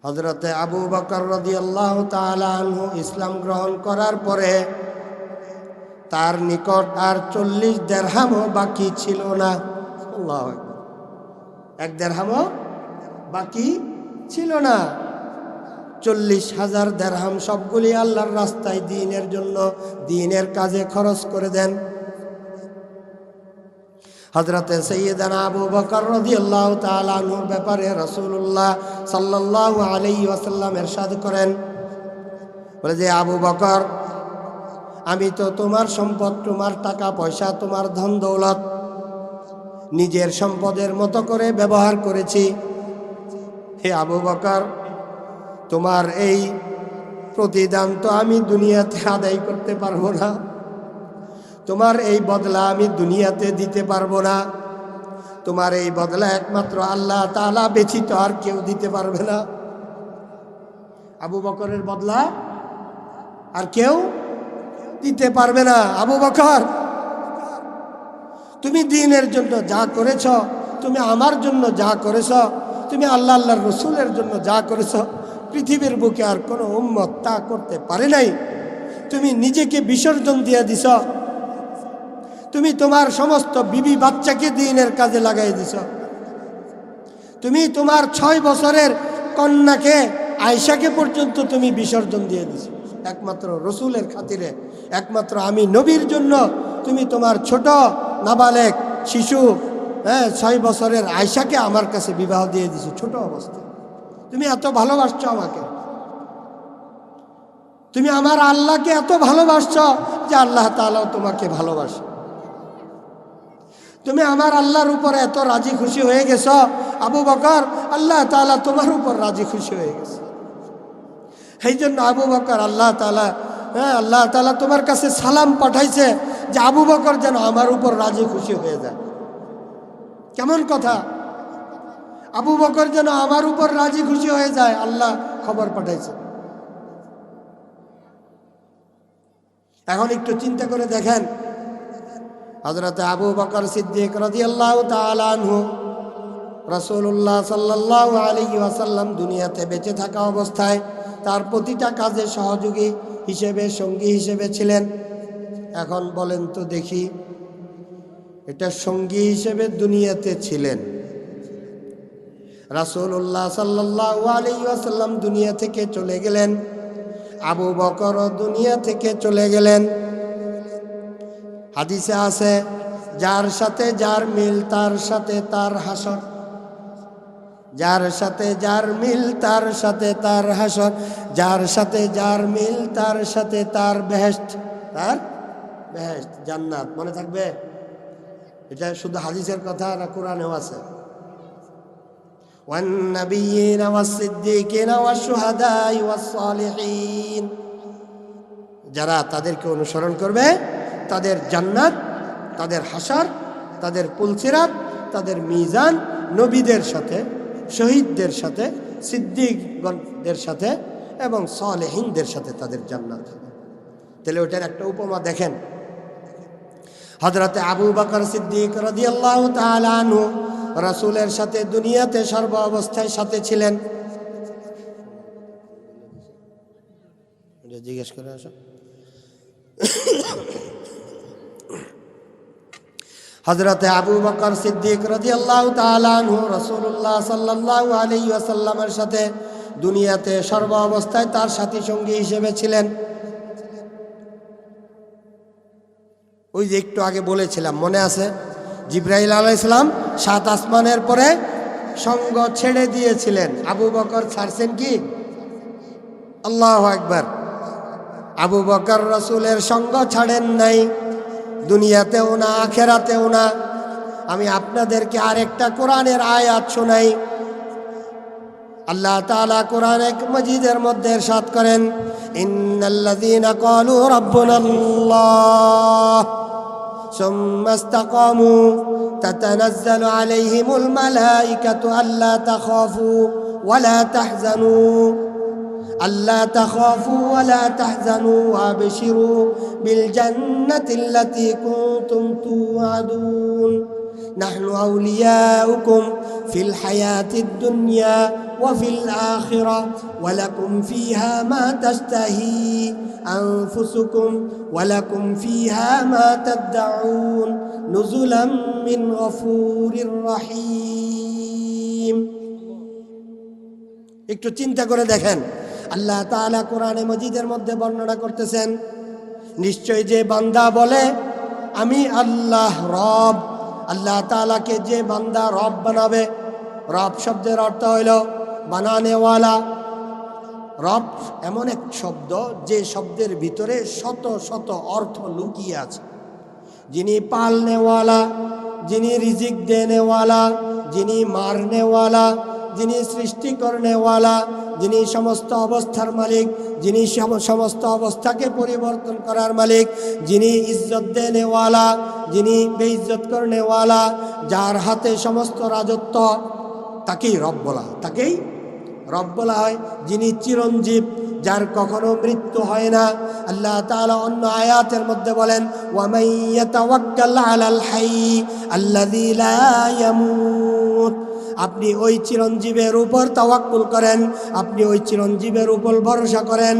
হযরতে আবু বকর রাদিয়াল্লাহু তাআলা আনহু ইসলাম গ্রহণ করার পরে তার নিকট আর 40 দিরহামও বাকি ছিল না। আল্লাহু আকবার। 1 দিরহামও বাকি ছিল না। 40,000 দিরহাম সবগুলি আল্লাহর রাস্তায় দ্বীনের জন্য, দ্বীনের কাজে খরচ করে দেন। হযরতে সাইয়্যিদানা আবু বকর রাদিয়াল্লাহু তাআলা আনহুর ব্যাপারে রাসূলুল্লাহ সাল্লাল্লাহু আলাইহি ওয়াসাল্লাম ইরশাদ করেন, বলে যে আবু বকর, আমি তো তোমার সম্পদ, তোমার টাকা পয়সা, তোমার ধন দৌলত নিজের সম্পদের মতো করে ব্যবহার করেছি। হে আবু বকর, তোমার এই প্রতিদান তো আমি দুনিয়াতে আদায় করতে পারবো না, তোমার এই বদলা আমি দুনিয়াতে দিতে পারবো না, তোমার এই বদলা একমাত্র আল্লাহ তাআলা ব্যতীত আর কেউ দিতে পারবে না। আবু বকরের বদলা আর কেউ দিতে পারবে না। আবু বকর, তুমি দ্বীনের জন্য যা করেছ, তুমি আমার জন্য যা করেছ, তুমি আল্লাহর রসুলের জন্য যা করেছ, পৃথিবীর বুকে আর কোনো উম্মত তা করতে পারে নাই। তুমি নিজেকে বিসর্জন দিয়ে দিছ, তুমি তোমার সমস্ত বিবি বাচ্চাকে দ্বীনের কাজে লাগাই দিছ, তুমি তোমার 6 বছরের কন্যাকে আয়েশাকে পর্যন্ত তুমি বিসর্জন দিয়ে দিছ একমাত্র রসুলের খাতিরে, একমাত্র আমি নবীর জন্য। তুমি তোমার ছোট নাবালেক শিশু 6 বছরের আয়েশাকে আমার কাছে বিবাহ দিয়ে দিছো ছোট অবস্থায়। তুমি এত ভালোবাসছো আমাকে, তুমি আমার আল্লাহকে এত ভালোবাসছো যে আল্লাহ তাআলাও তোমাকে ভালোবাসে। তুমি আমার আল্লাহর উপর এত রাজি খুশি হয়ে গেছো আবু বকর, আল্লাহ তাআলা তোমার উপর রাজি খুশি হয়ে গেছে। এই জন্য আবু বকর আল্লাহ তাআলা তোমার কাছে সালাম পাঠাইছে যে আবু বকর যেন আমার উপর রাজি খুশি হয়ে যায়। কেমন কথা! আবু বকর যেন আমার উপর রাজি খুশি হয়ে যায়, আল্লাহ খবর পাঠাইছে। এখন একটু চিন্তা করে দেখেন, হযরত আবু বকর সিদ্দিক রাদিয়াল্লাহু তাআলা আনহু রাসূলুল্লাহ সাল্লাল্লাহু আলাইহি ওয়াসাল্লাম দুনিয়াতে বেঁচে থাকা অবস্থায় তার প্রতিটা কাজে সহযোগী হিসেবে, সঙ্গী হিসেবে ছিলেন। এখন বলেন তো দেখি, এটা সঙ্গী হিসেবে দুনিয়াতে ছিলেন, রাসূলুল্লাহ সাল্লাল্লাহু আলাইহি ওয়াসাল্লাম দুনিয়া থেকে চলে গেলেন, আবু বকরও দুনিয়া থেকে চলে গেলেন। হাদিসে আছে, যার সাথে যার মিল তার সাথে তার হাসর, যার সাথে যার মিল তার সাথে তার হাসর, যার সাথে যার মিল তার সাথে তার বেহেশত, তার বেহেশত জান্নাত। মনে থাকবে, এটা শুধু হাদিসের কথা না, কোরআনেও আছে। ওয়ান নাবিয়িনা ওয়াস সিদ্দিকিনা ওয়াশ শুহাদাই ওয়াস সালিহিন, যারা তাদেরকে অনুসরণ করবে তাদের জান্নাত, তাদের হাসর, তাদের পুলসিরাত, তাদের মিজান নবীদের সাথে, শহীদদের সাথে, সিদ্দিকগণদের সাথে এবং সালেহিনদের সাথে তাদের জান্নাত হবে। তাহলে ওটার একটা উপমা দেখেন। হযরতে আবু বকর সিদ্দিক রাদিয়াল্লাহু তাআলা আনহু রাসূলের সাথে দুনিয়াতে সর্ব অবস্থায় সাথে ছিলেন। জিজ্ঞেস করে আসো। হযরতে আবু বকর সিদ্দিক রাদিয়াল্লাহু তাআলা আনহু রাসূলুল্লাহ সাল্লাল্লাহু আলাইহি ওয়াসাল্লামের সাথে দুনিয়াতে সর্ব অবস্থায় তার সাথী সঙ্গী হিসেবে ছিলেন। ওই যে একটু আগে বলেছিলাম, মনে আছে? জিবরাইল আলাইহিস সালাম 7 আসমানের পরে সঙ্গ ছেড়ে দিয়েছিলেন। আবু বকর ছাড়ছেন কি? আল্লাহু আকবার। আবু বকর রাসূলের সঙ্গ ছাড়েন নাই, দুনিয়াতেও না আখিরাতেও না। আমি আপনাদেরকে আরেকটা কোরআনের আয়াত শোনাই। আল্লাহ তাআলা কোরআনে মাজিদের মধ্যে ইরশাদ করেন, ইন্নাল্লাযীনা ক্বালু রাব্বুনাল্লাহ সুম্মা ইসতাকামু তাতানাজ্জালু আলাইহিমুল মালায়েকাতু আল্লা তাখাফু ওয়ালা তাহজানু আল্লা তাখাফু ওয়ালা তাহজানু ওয়াবশিরু বিল জান্নাতিল্লাতী কুনতুম তুআদুন নাহনু আউলিয়াউকুম ফিল হায়াতিদ দুনিয়া ওয়া ফিল আখিরাহ ওয়া লাকুম ফিহা মা তাশতাহি আনফুসুকুম ওয়া লাকুম ফিহা মা তাদউন নুজুলাম মিন গফুরির রহিম। একটু চিন্তা করে দেখেন, আল্লাহ তাআলা কোরআনে মাজিদের মধ্যে বর্ণনা করতেছেন, নিশ্চয় যে বান্দা বলে আমি আল্লাহ রব, আল্লাহ তাআলাকে যে বান্দা রব বানাবে, রব শব্দের অর্থ হইল বানানেওয়ালা। রব এমন এক শব্দ যে শব্দের ভিতরে শত শত অর্থ লুকিয়ে আছে। যিনি পালনেওয়ালা, যিনি রিজিক দেনেওয়ালা, যিনি মারনেওয়ালা, যিনি সৃষ্টি করনেওয়ালা, যিনি সমস্ত অবস্থার মালিক, যিনি সমস্ত অবস্থাকে পরিবর্তন করার মালিক, যিনি ইজ্জত দেনেওয়ালা, যিনি বেইজ্জত করনেওয়ালা, যার হাতে সমস্ত রাজত্ব, তাকেই রব বলা, তাকেই রব বলা হয়। যিনি চিরঞ্জীব, যার কখনো মৃত্যু হয় না। আল্লাহ তাআলা অন্য আয়াতের মধ্যে বলেন, ওয়া মান ইয়াতাওয়াক্কাল আলাল হায়্যি আল্লাযী লা ইয়ামুত। আপনি ওই চিরঞ্জীবের উপর তাওয়াক্কুল করেন, আপনি ওই চিরঞ্জীবের উপর ভরসা করেন,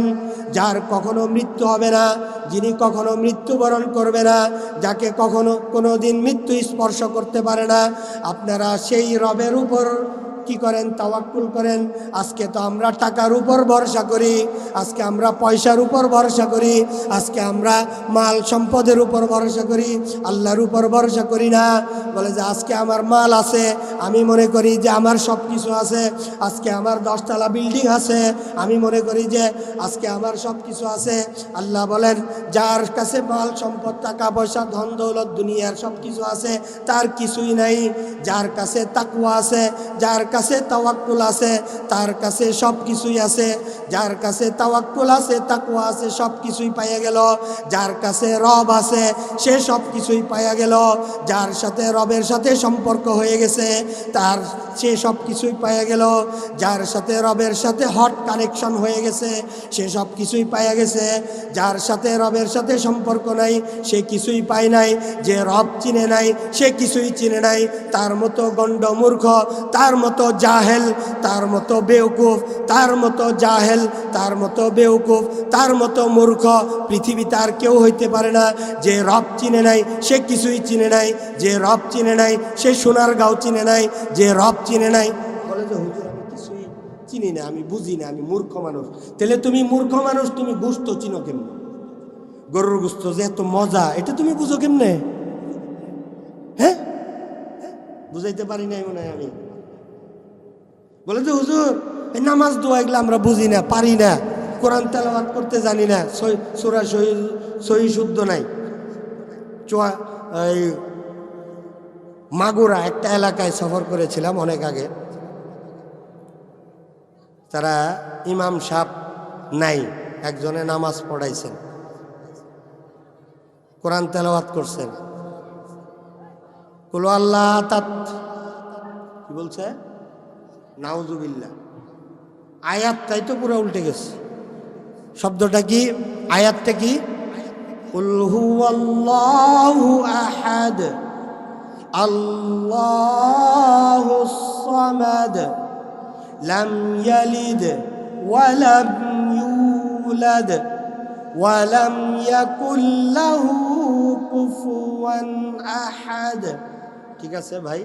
যার কখনো মৃত্যু হবে না, যিনি কখনো মৃত্যুবরণ করবে না, যাকে কখনো কোনো দিন মৃত্যু স্পর্শ করতে পারে না। আপনারা সেই রবের উপর কি করেন? তাওয়াক্কুল করেন। আজকে তো আমরা টাকার উপর ভরসা করি, আজকে আমরা পয়সার উপর ভরসা করি, আজকে আমরা মাল সম্পদের উপর ভরসা করি, আল্লাহর উপর ভরসা করি না। বলে যে আজকে আমার মাল আছে, আমি মনে করি যে আমার সব কিছু আছে। আজকে আমার 10 তলা বিল্ডিং আছে, আমি মনে করি যে আজকে আমার সব কিছু আছে। আল্লাহ বলেন, যার কাছে মাল সম্পদ, টাকা পয়সা, ধন দৌলত, দুনিয়ার সব কিছু আছে, তার কিছুই নাই। যার কাছে তাকওয়া আছে, যার কাছে তাওয়াক্কুল আছে, তার কাছে সব কিছুই আছে। যার কাছে তাওয়াক্কুল আছে, তাকওয়া আছে, সব কিছুই পাইয়া গেল। যার কাছে রব আছে, সে সব কিছুই পাইয়া গেল। যার সাথে রবের সাথে সম্পর্ক হয়ে গেছে, তার সে সব কিছুই পাইয়া গেল। যার সাথে রবের সাথে হট কানেকশন হয়ে গেছে, সে সব কিছুই পাইয়া গেছে। যার সাথে রবের সাথে সম্পর্ক নাই, সে কিছুই পায় নাই। যে রব চিনে নাই, সে কিছুই চিনে নাই। তার মতো গণ্ড মূর্খ, তার মতো জাহেল, তার মতো বেওকুফ, তার মতো জাহেল, তার মতো বেওকুফ, তার মতো মূর্খ পৃথিবীতে আর কেউ হইতে পারে না। যে রব চিনে নাই, সে কিছুই চিনে নাই। যে রব চিনে নাই, সে সোনার গাঁও চিনে নাই। যে রব চিনে নাই, বলে যে হুজুর আমি কিছুই চিনি না, আমি বুঝি না, আমি মূর্খ মানুষ। তাহলে তুমি মূর্খ মানুষ, তুমি গোস্ত চিনো কেমনে? গরুর গোস্ত যে এত মজা, এটা তুমি বুঝো কেমনে? হ্যাঁ, বুঝাইতে পারি নাই মনে হয় আমি। বলে যে হুজুর এই নামাজ দোয়া এগুলো আমরা বুঝি না, পারি না, কোরআন তেলাওয়াত করতে জানি না, সূরা সহি শুদ্ধ নাই। এই মাগুরা একটা এলাকায় সফর করেছিলাম অনেক আগে। তারা ইমাম সাহেব নাই, একজনে নামাজ পড়াইছেন, কোরআন তেলাওয়াত করছেন। কুল আল্লাহ তাত কি বলছে? নাউজুবিল্লাহ। আয়াতটাই তো পুরো উল্টে গেছে। শব্দটা কি? আয়াতটা কি? কুল হুয়াল্লাহু আহাদ আল্লাহুস সামাদ লাম ইয়ালিদ ওয়া লাম ইউলাদ ওয়া লাম ইয়াকুল লাহু কুফুয়ান আহাদ। ঠিক আছে ভাই,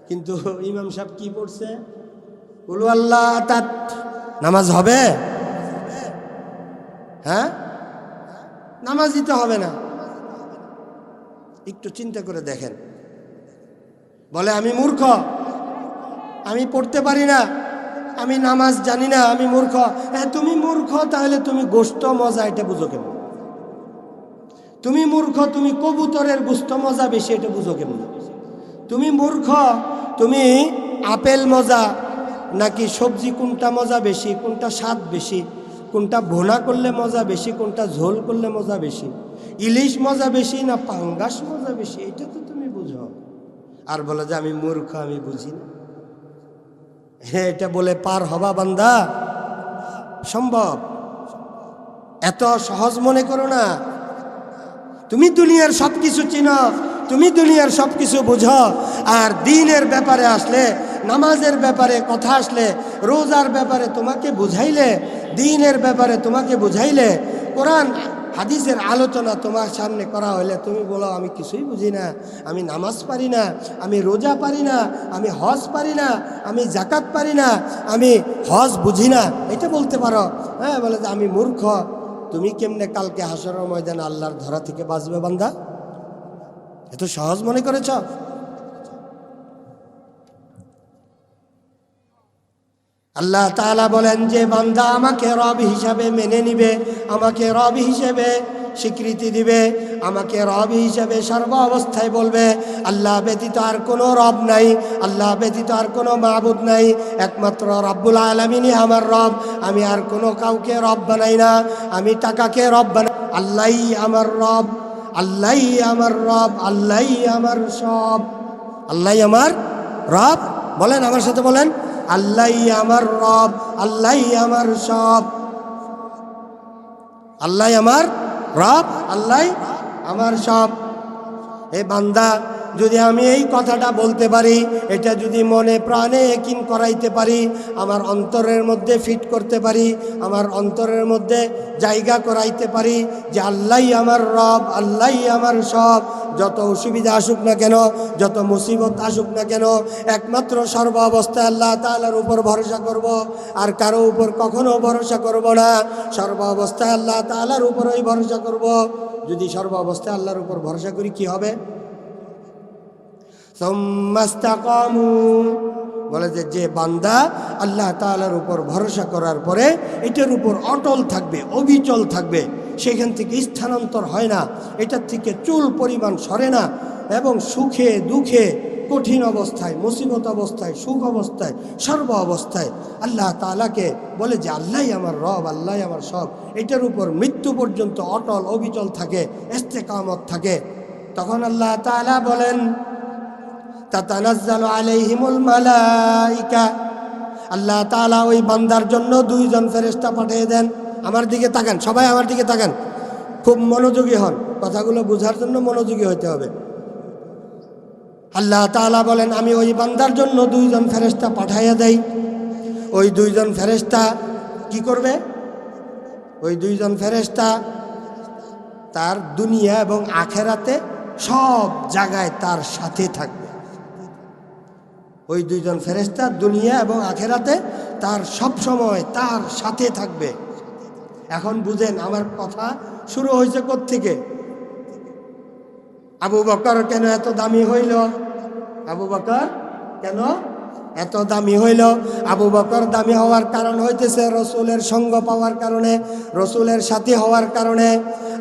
কিন্তু ইমাম সাহেব কি পড়ছে? কুল হুয়াল্লাহ আহাদ। নামাজ হবে? হ্যাঁ, নামাজ দিতে হবে না। একটু চিন্তা করে দেখেন। বলে আমি মূর্খ, আমি পড়তে পারি না, আমি নামাজ জানি না, আমি মূর্খ। হ্যাঁ, তুমি মূর্খ, তাহলে তুমি গোশত মজা এটা বুঝো কেমন? তুমি মূর্খ, তুমি কবুতরের গোশত মজা বেশি এটা বুঝো কেমন? তুমি মূর্খ, তুমি আপেল মজা নাকি সবজি কোনটা মজা বেশি, কোনটা স্বাদ বেশি, কোনটা ভুনা করলে মজা বেশি, কোনটা ঝোল করলে মজা বেশি, ইলিশ মজা বেশি না পাঙ্গাস মজা বেশি, এটা তো তুমি বুঝো। আর বলে যে আমি মূর্খ, আমি বুঝি না। হ্যাঁ, এটা বলে পার হবা বান্দা সম্ভব? এত সহজ মনে করো না। তুমি দুনিয়ার সব কিছু চিনো, তুমি দুনিয়ার সব কিছু বুঝো, আর দ্বীনের ব্যাপারে আসলে, নামাজের ব্যাপারে কথা আসলে, রোজার ব্যাপারে তোমাকে বুঝাইলে, দ্বীনের ব্যাপারে তোমাকে বুঝাইলে, কোরআন হাদিসের আলোচনা তোমার সামনে করা হলে তুমি বলো আমি কিছুই বুঝি না, আমি নামাজ পারি না, আমি রোজা পারি না, আমি হজ পারি না, আমি জাকাত পারি না, আমি হজ বুঝি না, এটা বলতে পারো। হ্যাঁ, বলে যে আমি মূর্খ। তুমি কেমনে কালকে হাসরের ময়দানে আল্লাহর ধরা থেকে বাঁচবে বান্দা? এত সহজ মনে করেছ? আল্লাহ তাআলা বলেন যে বান্দা আমাকে রব হিসাবে মেনে নিবে, আমাকে রব হিসেবে স্বীকৃতি দিবে, আমাকে রব হিসেবে সর্ব অবস্থায় বলবে আল্লাহ ব্যতীত আর কোনো রব নাই, আল্লাহ ব্যতীত আর কোনো মাবুদ নাই, একমাত্র রব্বুল আলামিনই আমার রব, আমি আর কোনো কাউকে রব বানাই না, আমি টাকাকে রব বানাই, আল্লাহই আমার রব, আল্লাহই আমার রব, আল্লাহই আমার সব। আল্লাহই আমার রব, বলেন আমার সাথে বলেন, আল্লাহই আমার রব, আল্লাহই আমার সব। আল্লাহই আমার রব, আল্লাহই আমার সব। এ বান্দা, যদি আমি এই কথাটা বলতে পারি, এটা যদি মনে প্রাণে ইয়াকিন করাইতে পারি, আমার অন্তরের মধ্যে ফিট করতে পারি, আমার অন্তরের মধ্যে জায়গা করাইতে পারি যে আল্লাহই আমার রব, আল্লাহই আমার সব, যত অসুবিধা আসুক না কেন, যত মুসিবত আসুক না কেন, একমাত্র সর্ব অবস্থায় আল্লাহ তাআলার উপর ভরসা করব, আর কারো উপর কখনো ভরসা করব না। সর্ব অবস্থায় আল্লাহ তাআলার উপরই ভরসা করব। যদি সর্ব অবস্থায় আল্লাহর উপর ভরসা করি কি হবে? বলে যে বান্দা আল্লাহ তাআলার উপর ভরসা করার পরে এটার উপর অটল থাকবে, অবিচল থাকবে, সেখান থেকে স্থানান্তর হয় না, এটার থেকে চুল পরিমাণ সরে না, এবং সুখে দুঃখে, কঠিন অবস্থায়, মুসিবত অবস্থায়, সুখ অবস্থায়, সর্ব অবস্থায় আল্লাহ তাআলাকে বলে যে আল্লাহই আমার রব, আল্লাহই আমার সব, এটার উপর মৃত্যু পর্যন্ত অটল অবিচল থাকে, ইস্তেকামত থাকে। তখন আল্লাহ তাআলা বলেন তাতানাজ্জালু আলাইহিমুল মালাইকা, আল্লাহ তাআলা ওই বান্দার জন্য দুইজন ফেরেশতা পাঠিয়ে দেন। আমার দিকে তাকান, সবাই আমার দিকে তাকান, খুব মনোযোগী হন, কথাগুলো বোঝার জন্য মনোযোগী হতে হবে। আল্লাহ তাআলা বলেন আমি ওই বান্দার জন্য দুইজন ফেরেশতা পাঠাইয়া দেই। ওই দুইজন ফেরেশতা কি করবে? ওই দুইজন ফেরেশতা তার দুনিয়া এবং আখেরাতে সব জায়গায় তার সাথে থাকবে। ওই দুইজন ফেরেশতা দুনিয়া এবং আখেরাতে তার সব সময় তার সাথে থাকবে। এখন বুঝেন আমার কথা শুরু হয়েছে কোত্থেকে? আবু বকর কেন এত দামি হইল? আবু বকর কেন এত দামি হইল? আবু বকর দামি হওয়ার কারণ হইতেছে রসুলের সঙ্গ পাওয়ার কারণে, রসুলের সাথী হওয়ার কারণে।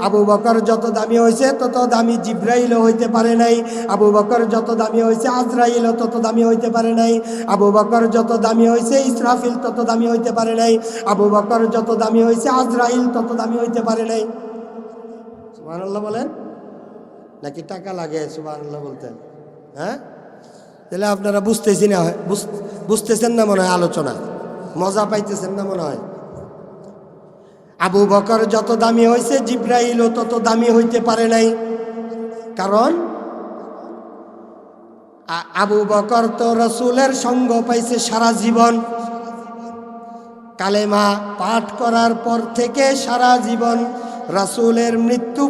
আবু বকর যত দামি হয়েছে তত দামি জিব্রাইলও হইতে পারে নাই। আবু বকর যত দামি হয়েছে আজরাইলও তত দামি হইতে পারে নাই। আবু বকর যত দামি হয়েছে ইসরাফিল তত দামি হইতে পারে নাই। আবু বকর যত দামি হয়েছে আজরাইল তত দামি হইতে পারে নাই। সুবহানাল্লাহ বলেন, নাকি টাকা লাগে সুবহানাল্লাহ বলতেন? হ্যাঁ, তাহলে আপনারা বুঝতেছেন না মনে হয়, আলোচনা মজা পাইতেছেন না মনে হয়। আবু বকর যত দামি হয়েছে জিব্রাইলও তত দামি হইতে পারে নাই। কারণ আবু বকর তো রসুলের সঙ্গ পাইছে সারা জীবন। কালেমা পাঠ করার পর থেকে সারা জীবন রাসূলের মৃত্যু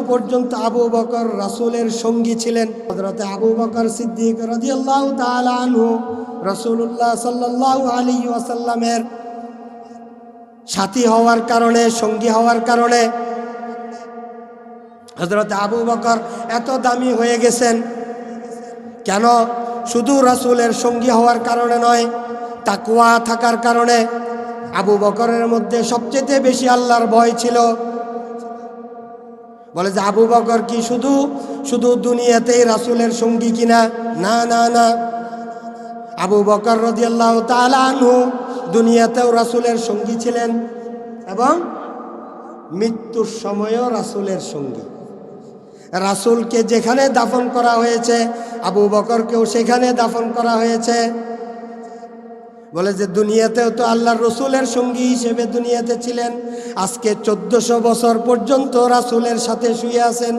পর্যন্ত আবু বকর রাসূলের সঙ্গী ছিলেন। হযরতে আবু বকর সিদ্দিক রাদিয়াল্লাহু তাআলা আনহু রাসূলুল্লাহ সাল্লাল্লাহু আলাইহি ওয়াসাল্লামের সাথী হওয়ার কারণে, সঙ্গী হওয়ার কারণে হযরতে আবু বকর এত দামি হয়ে গেছেন। কেন? শুধু রাসূলের সঙ্গী হওয়ার কারণে নয়, তাকওয়া থাকার কারণে। আবু বকরের মধ্যে সবচেয়ে বেশি আল্লাহর ভয় ছিল। বলে যে আবু বকর কি শুধু দুনিয়াতেই রাসূলের সঙ্গী কিনা? না না না, আবু বকর রাদিয়াল্লাহু তাআলা আনহু দুনিয়াতেও রাসূলের সঙ্গী ছিলেন এবং মৃত্যুর সময়ও রাসূলের সঙ্গী। রাসূলকে যেখানে দাফন করা হয়েছে আবু বকরকেও সেখানে দাফন করা হয়েছে। বলে যে দুনিয়াতেও তো আল্লাহর রসুলের সঙ্গী হিসেবে দুনিয়াতে ছিলেন। আজকে 1400 বছর পর্যন্ত রাসূলের সাথে শুয়ে আছেন।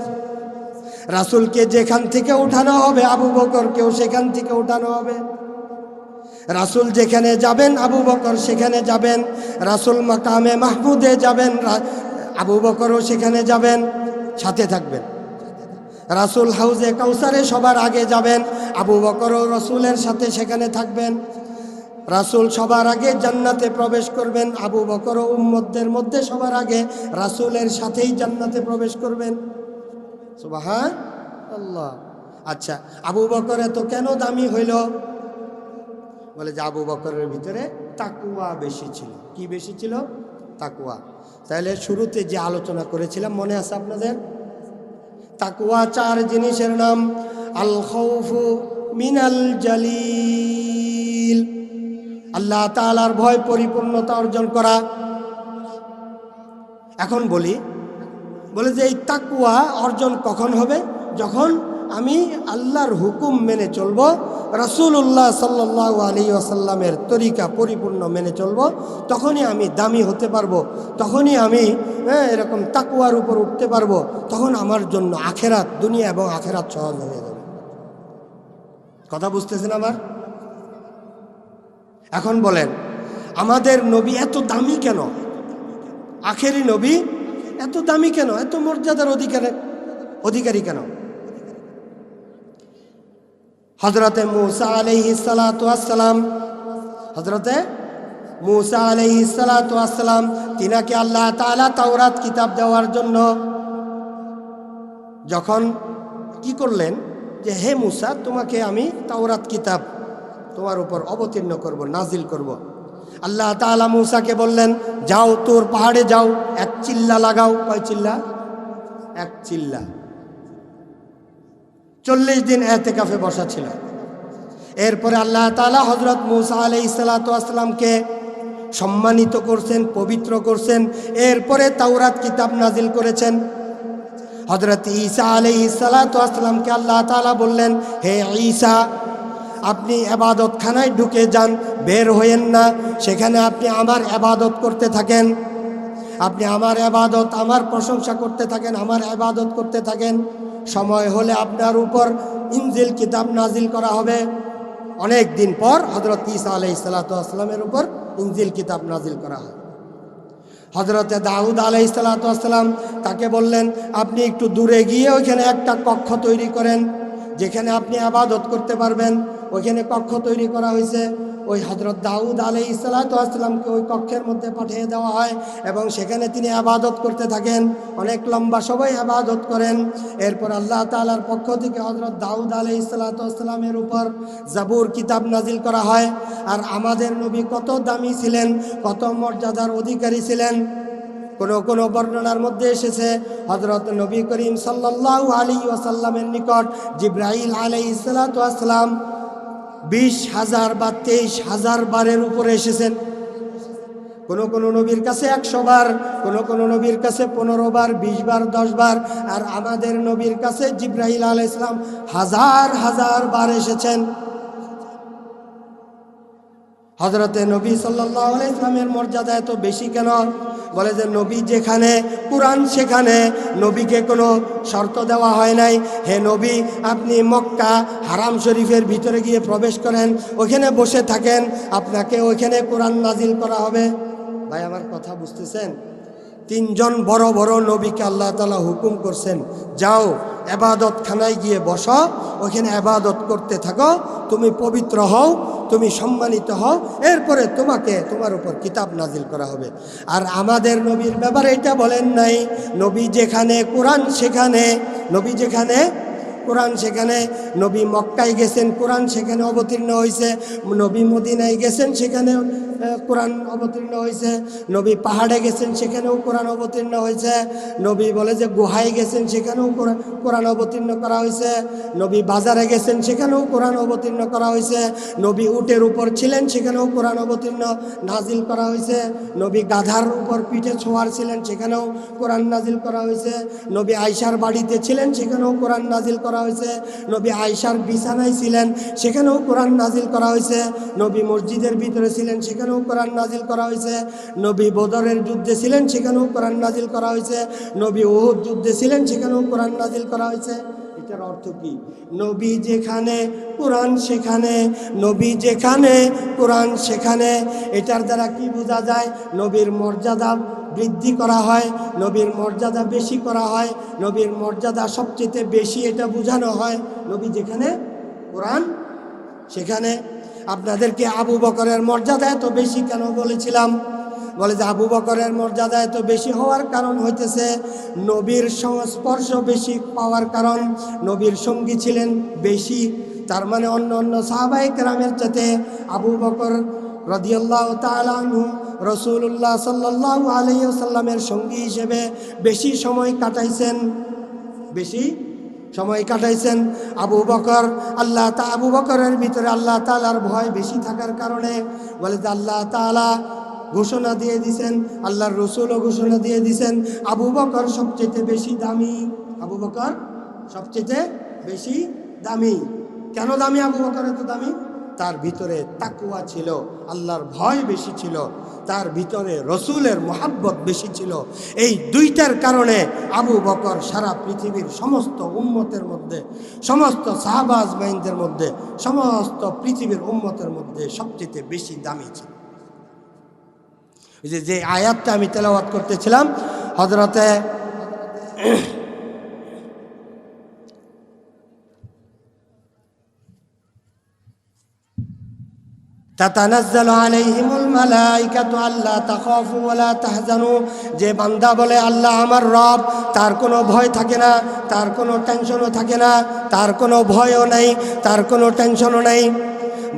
রাসূলকে যেখান থেকে উঠানো হবে আবু বকরকেও সেখান থেকে উঠানো হবে। রাসূল যেখানে যাবেন আবু বকর সেখানে যাবেন। রাসূল মাকামে মাহমুদে যাবেন, আবু বকরও সেখানে যাবেন, সাথে থাকবেন। রাসূল হাউজে কাউসারে সবার আগে যাবেন, আবু বকরও রাসূলের সাথে সেখানে থাকবেন। রাসূল সবার আগে জান্নাতে প্রবেশ করবেন, আবু বকরও উম্মতদের মধ্যে সবার আগে রাসূলের সাথেই জান্নাতে প্রবেশ করবেন। সুবহানাল্লাহ। আচ্ছা, আবু বকর এত কেন দামি হইল? বলে যে আবু বকরের ভিতরে তাকওয়া বেশি ছিল। কি বেশি ছিল? তাকওয়া। তাহলে শুরুতে যে আলোচনা করেছিলাম মনে আছে আপনাদের? তাকওয়া 4 জিনিসের নাম। আল খাউফু মিনাল জালিল, আল্লাহ তাআলার ভয় পরিপূর্ণতা অর্জন করা। এখন বলে যে এই তাকওয়া অর্জন কখন হবে? যখন আমি আল্লাহর হুকুম মেনে চলব, রাসূলুল্লাহ সাল্লাল্লাহু আলাইহি ওয়াসাল্লামের তরিকা পরিপূর্ণ মেনে চলব, তখনই আমি দামি হতে পারবো, তখনই আমি এরকম তাকওয়ার উপর উঠতে পারবো। তখন আমার জন্য আখেরাত, দুনিয়া এবং আখেরাত সহজ হয়ে যাবে। কথা বুঝতেছেন আমার? এখন বলেন, আমাদের নবী এত দামি কেন? আখেরি নবী এত দামি কেন? এত মর্যাদার অধিকারী কেন? হযরতে মূসা আলাইহিস সালাতু ওয়াস সালাম, হযরতে মূসা আলাইহিস সালাতু ওয়াস সালাম, তিনাকে আল্লাহ তাআলা তাওরাত কিতাব দেওয়ার জন্য যখন কি করলেন যে হে মূসা, তোমাকে আমি তাওরাত কিতাব তোমার উপর অবতীর্ণ করব, নাজিল করব। আল্লাহ তাআলা মূসাকে বললেন, যাও তোর পাহাড়ে যাও, এক চিল্লা লাগাও। কয় চিল্লা? এক চিল্লা। 40 দিন এতেকাফে বসা ছিল। এরপরে আল্লাহ তাআলা হযরত মূসা আলাইহিস সালাতু ওয়াস সালামকে সম্মানিত করছেন, পবিত্র করছেন। এরপরে তাওরাত কিতাব নাজিল করেছেন। হযরত ঈসা আলাইহিস সালাতু ওয়াস সালামকে আল্লাহ তাআলা বললেন, হে ঈসা, আপনি ইবাদতখানায় ঢুকে যান, বের হইয়েন না। সেখানে আপনি আমার ইবাদত করতে থাকেন, আপনি আমার ইবাদত, আমার প্রশংসা করতে থাকেন, আমার ইবাদত করতে থাকেন। সময় হলে আপনার উপর ইনজিল কিতাব নাজিল করা হবে। অনেক দিন পর হযরত ঈসা আলাইহিস সালাতু ওয়াস সালামের উপর ইনজিল কিতাব নাজিল করা হয়। হযরতে দাউদ আলাইহিস সালাতু ওয়াস সালাম তাকে বললেন, আপনি একটু দূরে গিয়ে ওইখানে একটা কক্ষ তৈরি করেন, যেখানে আপনি ইবাদত করতে পারবেন। ওইখানে কক্ষ তৈরি করা হয়েছে। ওই হযরত দাউদ আলাইহিস সালাতু ওয়াস সালামকে ওই কক্ষের মধ্যে পাঠিয়ে দেওয়া হয় এবং সেখানে তিনি ইবাদত করতে থাকেন। অনেক লম্বা সময় ইবাদত করেন। এরপর আল্লাহ তাআলার পক্ষ থেকে হযরত দাউদ আলাইহিস সালাতু ওয়াস সালামের উপর জাবুর কিতাব নাজিল করা হয়। আর আমাদের নবী কত দামি ছিলেন, কত মর্যাদার অধিকারী ছিলেন। কোন বর্ণনার মধ্যে এসেছে হযরত নবী করিম সাল্লাল্লাহু আলাইহি ওয়াসাল্লামের নিকট জিবরাইল আলাইহিস সালাতু ওয়াস সালাম 20,000 বা 23,000 বারের উপরে এসেছেন। কোন নবীর কাছে 100 বার, কোন নবীর কাছে 15 বার, 20 বার, 10 বার। আর আমাদের নবীর কাছে জিবরাইল আলাইহিস সালাম হাজার হাজার বার এসেছেন। হযরতে নবী সাল্লাল্লাহু আলাইহি ওয়াসাল্লামের মর্যাদা এত বেশি কেন? বলে যে নবী যেখানে কুরআন সেখানে নবীকে কোনো শর্ত দেওয়া হয় নাই, হে নবী আপনি মক্কা হারাম শরীফের ভিতরে গিয়ে প্রবেশ করেন, ওখানে বসে থাকেন, আপনাকে ওইখানে কোরআন নাজিল করা হবে। ভাই আমার কথা বুঝতেছেন? তিনজন বড় বড় নবীকে আল্লাহ তাআলা হুকুম করছেন, যাও ইবাদতখানায় গিয়ে বসো, ওখানে ইবাদত করতে থাকো, তুমি পবিত্র হও, তুমি সম্মানিত হও, এরপরে তোমার উপর কিতাব নাজিল করা হবে। আর আমাদের নবীর ব্যাপারে এটা বলেন নাই, নবী যেখানে কোরআন সেখানে, নবী যেখানে কোরআন সেখানে, নবী মক্কায় গেছেন কোরআন সেখানে অবতীর্ণ হয়েছে, নবী মদিনায় গেছেন সেখানেও কোরআন অবতীর্ণ হয়েছে, নবী পাহাড়ে গেছেন সেখানেও কোরআন অবতীর্ণ হয়েছে, নবী বলে যে গুহায় গেছেন সেখানেও কোরআন অবতীর্ণ করা হয়েছে, নবী বাজারে গেছেন সেখানেও কোরআন অবতীর্ণ করা হয়েছে, নবী উটের উপর ছিলেন সেখানেও কোরআন অবতীর্ণ নাজিল করা হয়েছে, নবী গাধার উপর পিঠে ছোঁয়ার ছিলেন সেখানেও কোরআন নাজিল করা হয়েছে, নবী আয়েশার বাড়িতে ছিলেন সেখানেও কোরআন নাজিল করা হয়েছে, নবী আয়েশার বিছানায় ছিলেন সেখানেও কোরআন নাজিল করা হয়েছে, নবী মসজিদের ভিতরে ছিলেন সেখানেও কোরআন নাজিল করা হয়েছে, নবী বদরের যুদ্ধে ছিলেন সেখানেও কোরআন নাজিল করা হয়েছে, নবী উহুদ যুদ্ধে ছিলেন সেখানেও কোরআন নাজিল করা হয়েছে। এটার অর্থ কি? নবী যেখানে কোরআন সেখানে, নবী যেখানে কোরআন সেখানে। এটার দ্বারা কি বোঝা যায়? নবীর মর্যাদা বৃদ্ধি করা হয়, নবীর মর্যাদা বেশি করা হয়, নবীর মর্যাদা সবচেয়ে বেশি এটা বোঝানো হয়। নবী যেখানে কোরআন সেখানে। আপনাদেরকে আবু বকরের মর্যাদা এত বেশি কেন বলেছিলাম? বলে যে আবু বকরের মর্যাদা এত বেশি হওয়ার কারণ হইতেছে নবীর সংস্পর্শ বেশি পাওয়ার কারণ, নবীর সঙ্গী ছিলেন বেশি। তার মানে অন্য অন্য সাহাবায়ে কেরামের চাইতে আবু বকর রাদিয়াল্লাহু তাআলা আনহু রাসূলুল্লাহ সাল্লাল্লাহু আলাইহি ওয়াসাল্লামের সঙ্গী হিসেবে বেশি সময় কাটাইছেন। আবু বকর আবু বকরের ভিতরে আল্লাহ তাআলার ভয় বেশি থাকার কারণে বলে যে আল্লাহ তাআলা ঘোষণা দিয়ে দিয়েছেন, আল্লাহর রসুলও ঘোষণা দিয়ে দিয়েছেন, আবু বকর সবচেয়ে বেশি দামি। আবু বকর সবচেয়ে বেশি দামি। কেন দামি? আবু বকর এত দামি? তার ভিতরে তাকওয়া ছিল, আল্লাহর ভয় বেশি ছিল, তার ভিতরে রসুলের মহাব্বত বেশি ছিল। এই দুইটার কারণে আবু বকর সারা পৃথিবীর সমস্ত উম্মতের মধ্যে, সমস্ত সাহাবা আজমাইনদের মধ্যে, সমস্ত পৃথিবীর উম্মতের মধ্যে সবচেয়ে বেশি দামি ছিল। যে আয়াতটা আমি তেলাওয়াত করতেছিলাম, হযরতে তাতানাজ্জালু আলাইহিমুল মালাইকাতু আল্লা তাখাফু ওয়ালা তাহজানু। যে বান্দা বলে আল্লাহ আমার রব, তার কোনো ভয় থাকে না, তার কোনো টেনশনও থাকে না, তার কোনো ভয়ও নাই, তার কোনো টেনশনও নাই।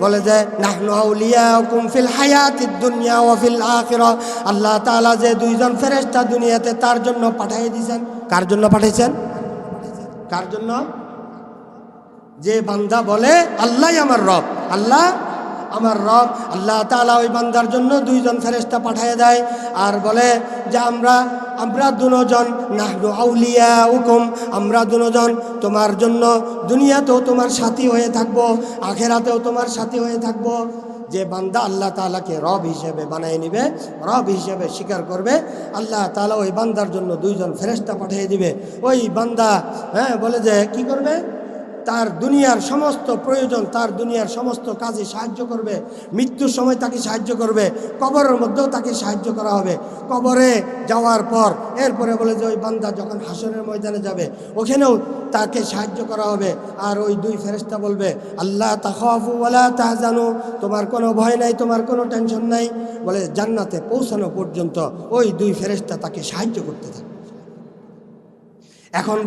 বলে যে নাহনু আউলিয়াকুম ফিল হায়াতিদ দুনিয়া ওয়া ফিল আখিরাহ। আল্লাহ তাআলা যে দুইজন ফেরেশতা দুনিয়াতে তার জন্য পাঠিয়ে দিয়েছেন। কার জন্য পাঠিয়েছেন? কার জন্য? যে বান্দা বলে আল্লাহই আমার রব, আল্লাহ আমার রব, আল্লাহ তাআলা ওই বান্দার জন্য দুইজন ফেরেশতা পাঠিয়ে দেয় আর বলে যে আমরা দুজন নাহনু আউলিয়াউকুম, আমরা দুজন তোমার জন্য দুনিয়াতেও তোমার সাথী হয়ে থাকবো, আখিরাতেও তোমার সাথী হয়ে থাকবো। যে বান্দা আল্লাহ তাআলাকে রব হিসেবে বানিয়ে নিবে, রব হিসেবে স্বীকার করবে, আল্লাহ তাআলা ওই বান্দার জন্য দুইজন ফেরেশতা পাঠিয়ে দিবে। ওই বান্দা বলে যে কি করবে? তার দুনিয়ার সমস্ত প্রয়োজন, তার দুনিয়ার সমস্ত কাজে সাহায্য করবে, মৃত্যুর সময় তাকে সাহায্য করবে, কবরের মধ্যেও তাকে সাহায্য করা হবে। কবরে যাওয়ার পর এরপরে বলে যে ওই বান্দা যখন হাসরের ময়দানে যাবে ওখানেও তাকে সাহায্য করা হবে। আর ওই দুই ফেরেশতা বলবে আল্লাহ তাখাফু ওয়ালা তাহজানু, তোমার কোনো ভয় নাই, তোমার কোনো টেনশন নাই। বলে জান্নাতে পৌঁছানো পর্যন্ত ওই দুই ফেরেশতা তাকে সাহায্য করতে থাকে। এখন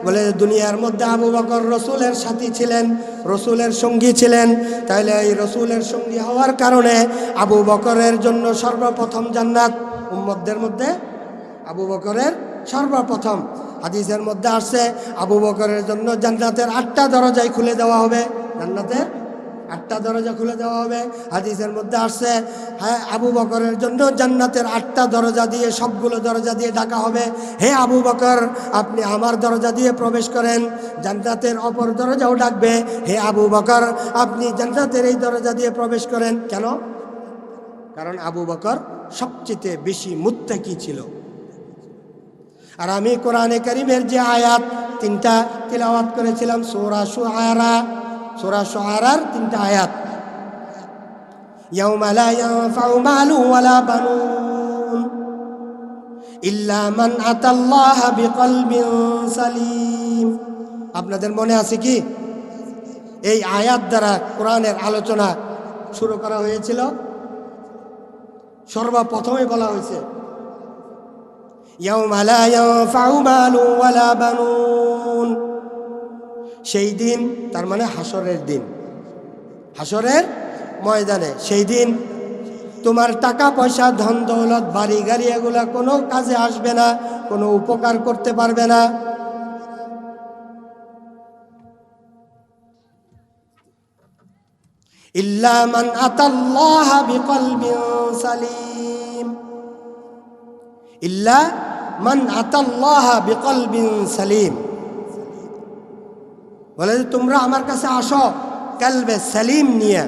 বলে দুনিয়ার মধ্যে আবু বকর রসুলের সাথী ছিলেন, রসুলের সঙ্গী ছিলেন, তাইলে এই রসুলের সঙ্গী হওয়ার কারণে আবু বকরের জন্য সর্বপ্রথম জান্নাত। উম্মতদের মধ্যে আবু বকরের সর্বপ্রথম। হাদিসের মধ্যে আসছে আবু বকরের জন্য জান্নাতের 8টা দরজাই খুলে দেওয়া হবে, জান্নাতের 8টা দরজা খুলে দেওয়া হবে। হাদিসের মধ্যে আসছে, হ্যাঁ, আবু বকরের জন্য জান্নাতের 8টা দরজা দিয়ে, সবগুলো দরজা দিয়ে ডাকা হবে, হে আবু বকর আপনি আমার দরজা দিয়ে প্রবেশ করেন। জান্নাতের অপর দরজাও ডাকবে, হে আবু বকর আপনি জান্নাতের এই দরজা দিয়ে প্রবেশ করেন। কেন? কারণ আবু বকর সবচেয়ে বেশি মুত্তাকি ছিল। আর আমি কোরআনে কারীমের যে আয়াত 3টা তিলাওয়াত করেছিলাম, সূরা শুআরার 3টা আয়াত, ইয়াউমা লা ইয়ানফাউ মালু ওয়ালা বানুন ইল্লা মান আতাল্লাহা বিকলবিন সালিম। আপনাদের মনে আছে কি? এই আয়াত দ্বারা কোরআনের আলোচনা শুরু করা হয়েছিল। সর্বপ্রথমে বলা হয়েছে ইয়াউমা লা ইয়ানফাউ মালু ওয়ালা বানুন, সেই দিন, তার মানে হাসরের দিন, হাসরের ময়দানে সেই দিন তোমার টাকা পয়সা, ধন দৌলত, বাড়ি গাড়ি এগুলা কোনো কাজে আসবে না, কোনো উপকার করতে পারবে না। ইল্লা মান আতাল্লাহা বিকলবিন সালিম, ইল্লা মান আতাল্লাহা বিকলবিন সালিম, বলে তোমরা আমার কাছে আসো কলবে সালিম নিয়ে,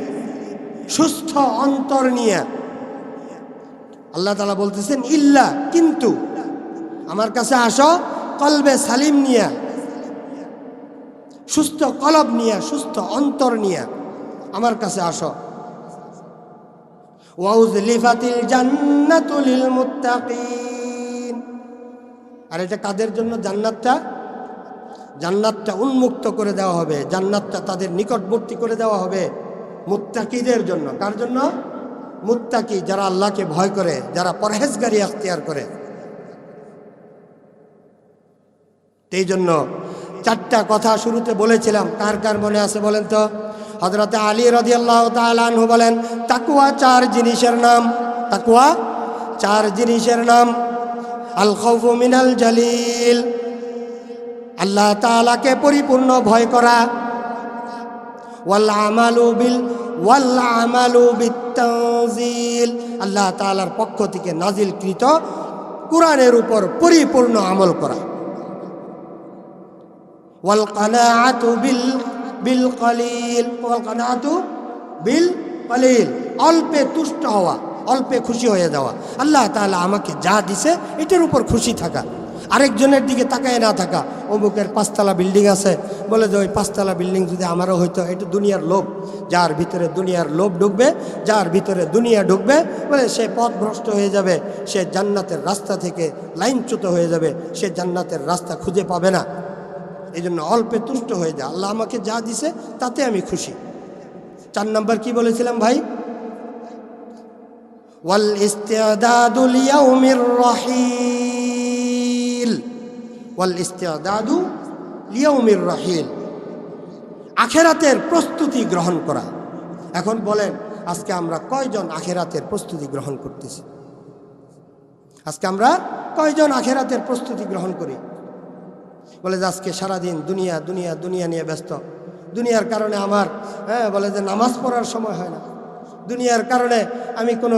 সুস্থ অন্তর নিয়ে। আল্লাহ তাআলা বলতেছেন ইল্লা, কিন্তু আমার কাছে আসো কলবে সালিম নিয়ে, সুস্থ কলব নিয়ে, সুস্থ অন্তর নিয়ে আমার কাছে আসো। ওয়াউজলিফাতিল জান্নাতু লিল মুত্তাকিন, আর এটা কাদের জন্য? জান্নাতটা উন্মুক্ত করে দেওয়া হবে, জান্নাতটা তাদের নিকটবর্তী করে দেওয়া হবে মুত্তাকিদের জন্য। কার জন্য? মুত্তাকি, যারা আল্লাহকে ভয় করে, যারা পরহেজগারি এখতিয়ার করে। এই জন্য 4টা কথা শুরুতে বলেছিলাম, কার কার মনে আছে বলেন তো? হযরতে আলী রাদিয়াল্লাহু তাআলা আনহু বলেন, তাকওয়া 4 জিনিসের নাম, তাকওয়া 4 জিনিসের নাম। আল খাউফু মিনাল জালিল, আল্লাহ তাআলাকে পরিপূর্ণ ভয় করা। ওয়াল আমালু বিত্তানজিল, আল্লাহ তাআলার পক্ষ থেকে নাজিলকৃত কোরআনের উপর পরিপূর্ণ আমল করা। ওয়াল কানাআতু বিল কলিল, ওয়াল কানাআতু বিল কলিল, অল্পে তুষ্ট হওয়া, অল্পে খুশি হয়ে যাওয়া। আল্লাহ তাআলা আমাকে যা দিছে এটার উপর খুশি থাকা, আরেকজনের দিকে তাকায় না থাকা। অমুকের 5তলা বিল্ডিং আছে, বলে যে ওই 5তলা বিল্ডিং যদি আমারও হইতো। এটা দুনিয়ার লোভ, যার ভিতরে দুনিয়ার লোভ ঢুকবে, যার ভিতরে দুনিয়া ঢুকবে, বলে সে পথভ্রষ্ট হয়ে যাবে, সে জান্নাতের রাস্তা থেকে লাইনচ্যুত হয়ে যাবে, সে জান্নাতের রাস্তা খুঁজে পাবে না। এই জন্য অল্পে তুষ্ট হয়ে যায়, আল্লাহ আমাকে যা দিছে তাতে আমি খুশি। 4 নম্বর কি বলেছিলাম ভাই? ওয়াল ইস্তিদাদু লিয়াউমির রাহিল, ওয়াল ইস্তিদাদু লিয়াউমির রাহিল, আখিরাতের প্রস্তুতি গ্রহণ করা। এখন বলেন, আজকে আমরা কয়জন আখিরাতের প্রস্তুতি গ্রহণ করতেছি? আজকে আমরা কয়জন আখিরাতের প্রস্তুতি গ্রহণ করি? বলে যে আজকে সারাদিন দুনিয়া দুনিয়া দুনিয়া নিয়ে ব্যস্ত, দুনিয়ার কারণে আমার বলে যে নামাজ পড়ার সময় হয় না, দুনিয়ার কারণে আমি কোনো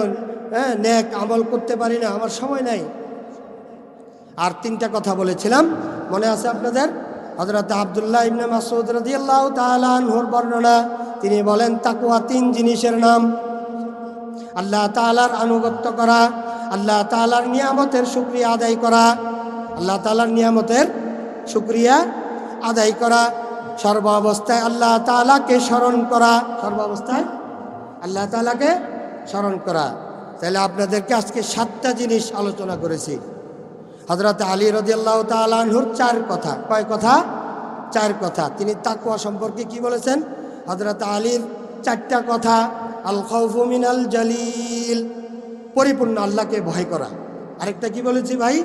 নেক আমল করতে পারি না, আমার সময় নাই। আর 3টা কথা বলেছিলাম, মনে আছে আপনাদের? হযরত আব্দুল্লাহ ইবনে মাসউদ রাদিয়াল্লাহু তাআলা আনহুর বর্ণনা, তিনি বলেন তাকওয়া 3 জিনিসের নাম। আল্লাহ তাআলার আনুগত্য করা, আল্লাহ তাআলার নিয়ামতের শুকরিয়া আদায় করা, আল্লাহ তাআলার নিয়ামতের শুকরিয়া আদায় করা, সর্ব অবস্থায় আল্লাহ তাআলাকে স্মরণ করা, সর্ব অবস্থায় আল্লাহ তাআলাকে স্মরণ করা। তাহলে আপনাদেরকে আজকে 7টা জিনিস আলোচনা করেছি। হযরত আলী রাদিয়াল্লাহু তাআলা আনহুর 4 কথা, কয় কথা? 4 কথা। তিনি তাকওয়া সম্পর্কে কি বলেছেন? হযরত আলীর 4টা কথা, আল খাউফু মিনাল জালিল, পরিপূর্ণ আল্লাহকে ভয় করা। আরেকটা কি বলেছি ভাই?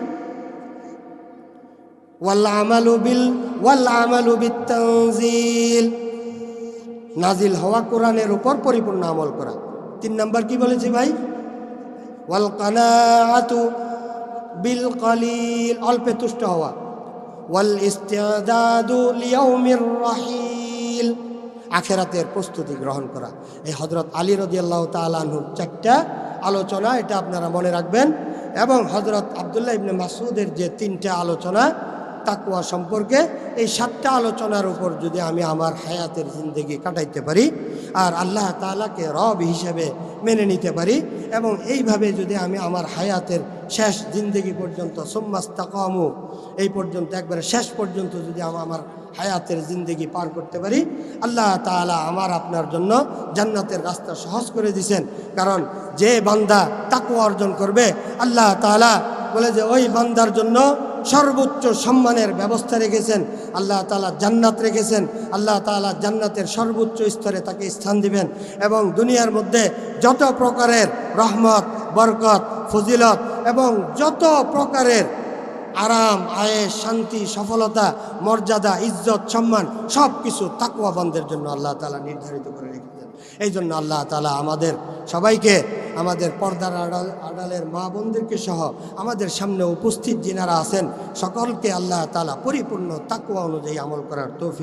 ওয়াল আমালু বিত্তানজিল, নাজিল হওয়া কোরআনের উপর পরিপূর্ণ আমল করা। 3 নম্বর কি বলেছি ভাই? ওয়াল কানাআতু বিল কলিল, অল্পে তুষ্ট হওয়া। ওয়াল ইস্তিদাদু লিয়াউমির রাহিল, আখেরাতের প্রস্তুতি গ্রহণ করা। এই হযরত আলী রাদিয়াল্লাহু তাআলা আনহুর 4টা আলোচনা, এটা আপনারা মনে রাখবেন। এবং হযরত আব্দুল্লাহ ইবনে মাসউদের যে 3টা আলোচনা তাকওয়া সম্পর্কে, এই 7টা আলোচনার উপর যদি আমি আমার হায়াতের জিন্দেগি কাটাইতে পারি আর আল্লাহ তাআলাকে রব হিসেবে মেনে নিতে পারি, এবং এইভাবে যদি আমি আমার হায়াতের শেষ জিন্দেগি পর্যন্ত সুম্মাস্তাকামু এই পর্যন্ত একবারে শেষ পর্যন্ত যদি আমার হায়াতের জিন্দেগি পার করতে পারি, আল্লাহ তাআলা আমার আপনার জন্য জান্নাতের রাস্তা সহজ করে দিয়েছেন। কারণ যে বান্দা তাকওয়া অর্জন করবে, আল্লাহ তাআলা বলে যে ওই বান্দার জন্য সর্বোচ্চ সম্মানের ব্যবস্থা রেখেছেন, আল্লাহ তাআলা জান্নাত রেখেছেন। আল্লাহ তাআলা জান্নাতের সর্বোচ্চ স্তরে তাকে স্থান দিবেন, এবং দুনিয়ার মধ্যে যত প্রকারের রহমত, বরকত, ফজিলত এবং যত প্রকারের আরাম, আয়েশ, শান্তি, সফলতা, মর্যাদা, ইজ্জত, সম্মান সব কিছু তাকওয়াবানদের জন্য আল্লাহ তাআলা নির্ধারিত করে রেখেছেন। এই জন্য আল্লাহ তাআলা আমাদের সবাইকে, আমাদের পর্দার আড়ালের মা বোনদেরকে সহ আমাদের সামনে উপস্থিত যিনারা আছেন সকলকে আল্লাহ তাআলা পরিপূর্ণ তাকওয়া অনুযায়ী আমল করার তৌফিক